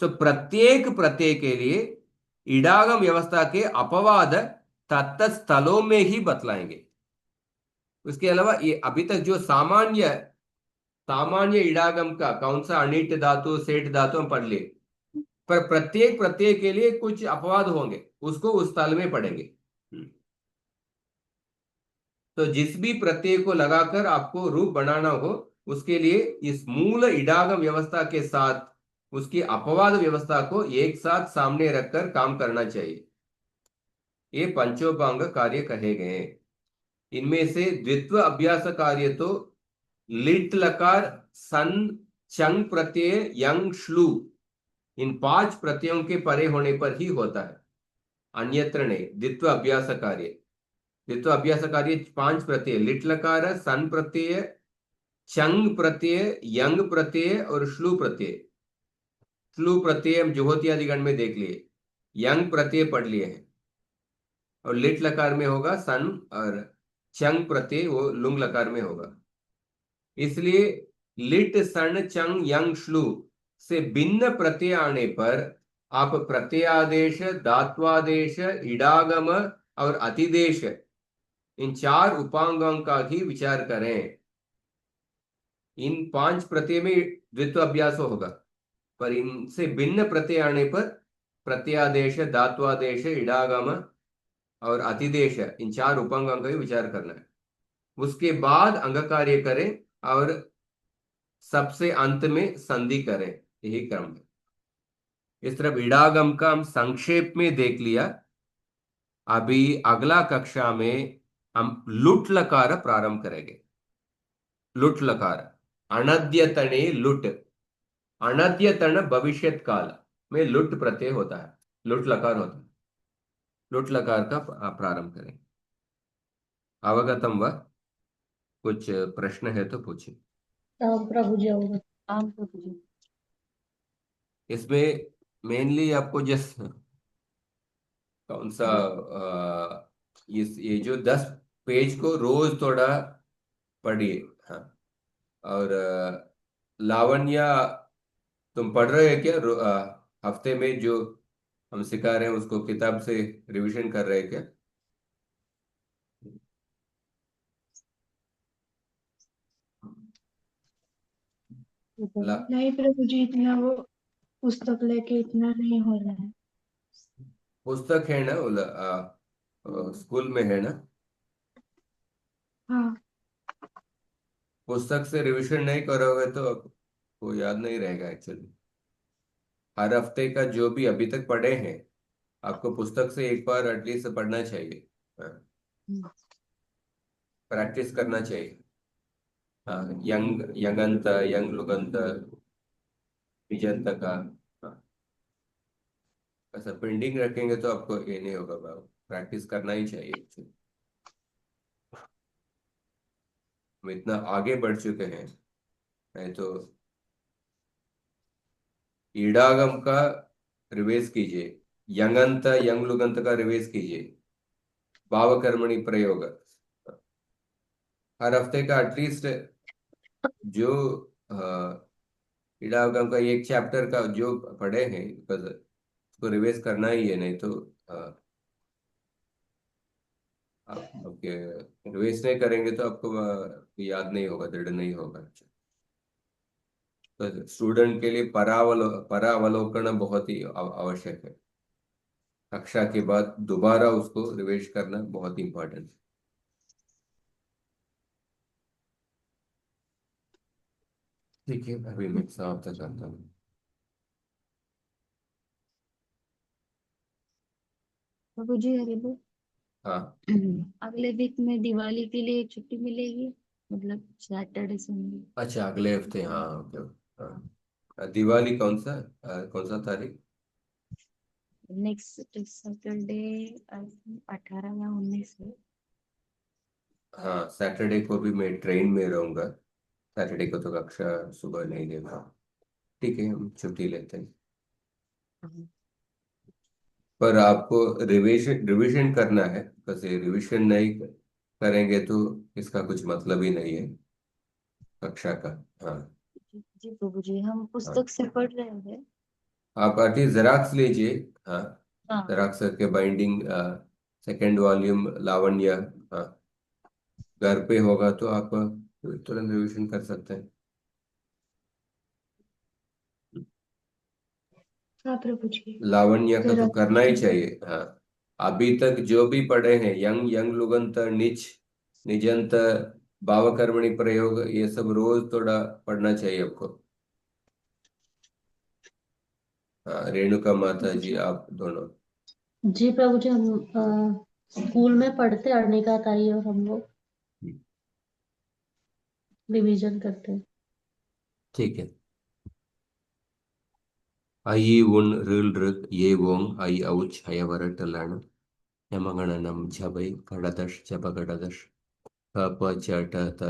सो प्रत्येक प्रत्यय के लिए इडागम व्यवस्था के अपवाद तत्त स्थलों में ही बतलाएंगे। उसके अलावा ये अभी तक जो सामान्य सामान्य इडागम का कौन सा अनिट धातु सेठ धातु हम पढ़ लिए, पर प्रत्येक प्रत्यय के लिए कुछ अपवाद होंगे, उसको उस स्थल में पढ़ेंगे। तो जिस भी प्रत्यय को लगाकर आपको रूप बनाना हो उसके लिए इस मूल इडागम व्यवस्था के साथ उसकी अपवाद व्यवस्था को एक साथ सामने रखकर काम करना चाहिए। ये पंचोपांग कार्य कहे गए। इनमें से द्वित्व अभ्यास कार्य तो लिट लकार सन चंग प्रत्यय यंग श्लू इन 5 प्रत्ययों के परे होने पर ही होता है, अन्यत्र नहीं। द्वित्व अभ्यास कार्य, द्वित्व अभ्यास कार्य 5 प्रत्यय, लिट लकार, सन प्रत्यय, चंग प्रत्यय, यंग प्रत्यय और श्लू प्रत्यय। श्लू प्रत्यय हम जुहोती आदि गण में देख लिए, यंग प्रत्यय पढ़ लिए हैं, और लिट लकार में होगा सन, और चंग प्रत्यय वो लुंग लकार में होगा। इसलिए लिट सन चंग यंग श्लू से भिन्न प्रत्यय आने पर आप प्रत्ययादेश, धात्वादेश, इडागम और अतिदेश, इन 4 उपांगों का ही विचार करें। इन 5 प्रत्यय में द्वित्व अभ्यास होगा, पर इनसे भिन्न प्रत्यय आने पर प्रत्ययादेश, धात्वादेश, इडागम और अतिदेश, इन 4 उपांगों का ही विचार करना है। उसके बाद अंग कार्य करें और सबसे अंत में संधि करें, यही क्रम है। इस तरह इडागम का हम संक्षेप में देख लिया। अभी अगला कक्षा में हम लुट लकार प्रारंभ करेंगे। लुट लकार, अनद्यतने लुट, अनद्यतन भविष्यत काल में लुट प्रत्यय होता है, लुट लकार होता है। लुट लकार का प्रारंभ करें। अवगतम व? कुछ प्रश्न है तो पूछिए। प्रभु जी होगा। आम प्रभु जी। इसमें मेनली आपको जस्ट कौन सा ये जो 10 पेज को रोज थोड़ा पढ़िए। हाँ, और लावण्य, तुम पढ़ रहे हो क्या? हफ्ते में जो हम सिखा रहे हैं उसको किताब से रिवीजन कर रहे हैं क्या? ला, नहीं प्रभु जी, इतना वो पुस्तक लेके इतना नहीं हो रहा है। पुस्तक है ना वो स्कूल में है ना? हाँ। पुस्तक से रिवीजन नहीं करोगे तो आपको याद नहीं रहेगा एक्चुअली। हर हफ्ते का जो भी अभी तक पढ़े हैं आपको पुस्तक से एक बार एटलीस्ट पढ़ना चाहिए। प्रैक्टिस करना चाहिए। हाँ, यंग यंगंत, यंग लुगंत, विजंत का। हाँ, ऐसा पेंडिंग रखेंगे तो आपको ये नहीं होगा बाबू, प्रैक्टिस करना ही चाहिए actually। हम इतना आगे बढ़ चुके हैं, नहीं तो ईडागम का रिवेश कीजिए, यंगंत यंग लुगंत का रिवेश कीजिए, भावकर्मणी प्रयोग हर हफ्ते का एटलीस्ट जो ईडागम का एक चैप्टर का जो पढ़े हैं बस उसको रिवेश करना ही है, नहीं तो आप आपके रिवेश नहीं करेंगे तो आपको याद नहीं होगा, दृढ़ नहीं होगा। तो स्टूडेंट के लिए परावलोकन बहुत ही आवश्यक है। कक्षा के बाद दोबारा उसको रिवाइज करना बहुत इंपॉर्टेंट है। ठीक है, अभी मैं समाप्त करता हूँ। प्रभु जी हरि बोल। हाँ, अगले वीक में दिवाली के लिए छुट्टी मिलेगी, मतलब सैटरडे संडे। अच्छा अगले हफ्ते, हाँ ओके। हाँ, दिवाली कौन सा तारीख? नेक्स्ट सैटरडे 18 या 19 है। हाँ, सैटरडे को भी मैं ट्रेन में रहूंगा। सैटरडे को तो कक्षा सुबह नहीं देगा। ठीक है, हम छुट्टी लेते हैं। हाँ। पर आपको रिवीजन रिवीजन करना है, बस ये रिवीजन नहीं करेंगे तो इसका कुछ मतलब ही नहीं है कक्षा का। हाँ। जी प्रभु जी, हम हाँ, पुस्तक से पढ़ रहे हैं। आप आर्टिस्ट जेराक्स लीजिए। हाँ, हाँ। जेराक्स के बाइंडिंग, सेकेंड वॉल्यूम लावण्य। हाँ, घर पे होगा तो आप तुरंत रिवीजन कर सकते हैं। हाँ प्रभु जी। लावण्य का जरा तो करना ही चाहिए। हाँ, अभी तक जो भी पढ़े हैं, यंग यंग लुगंत, निच, निजंत, भावकर्मणी प्रयोग, ये सब रोज थोड़ा पढ़ना चाहिए आपको। हाँ, रेणुका माता जी आप दोनों। जी प्रभु जी, हम स्कूल में पढ़ते अनिका ताई और हम लोग रिवीजन करते हैं। ठीक है। ഐ ഉൺ റിൽ ഋക് യേ വോങ് ഐ ഔച്ച് ഹയവരട്ടെല്ലാണ് യമഗണനം ജപൈ ഘടദഷ് ജപഘടദഷ് പ ച ട ത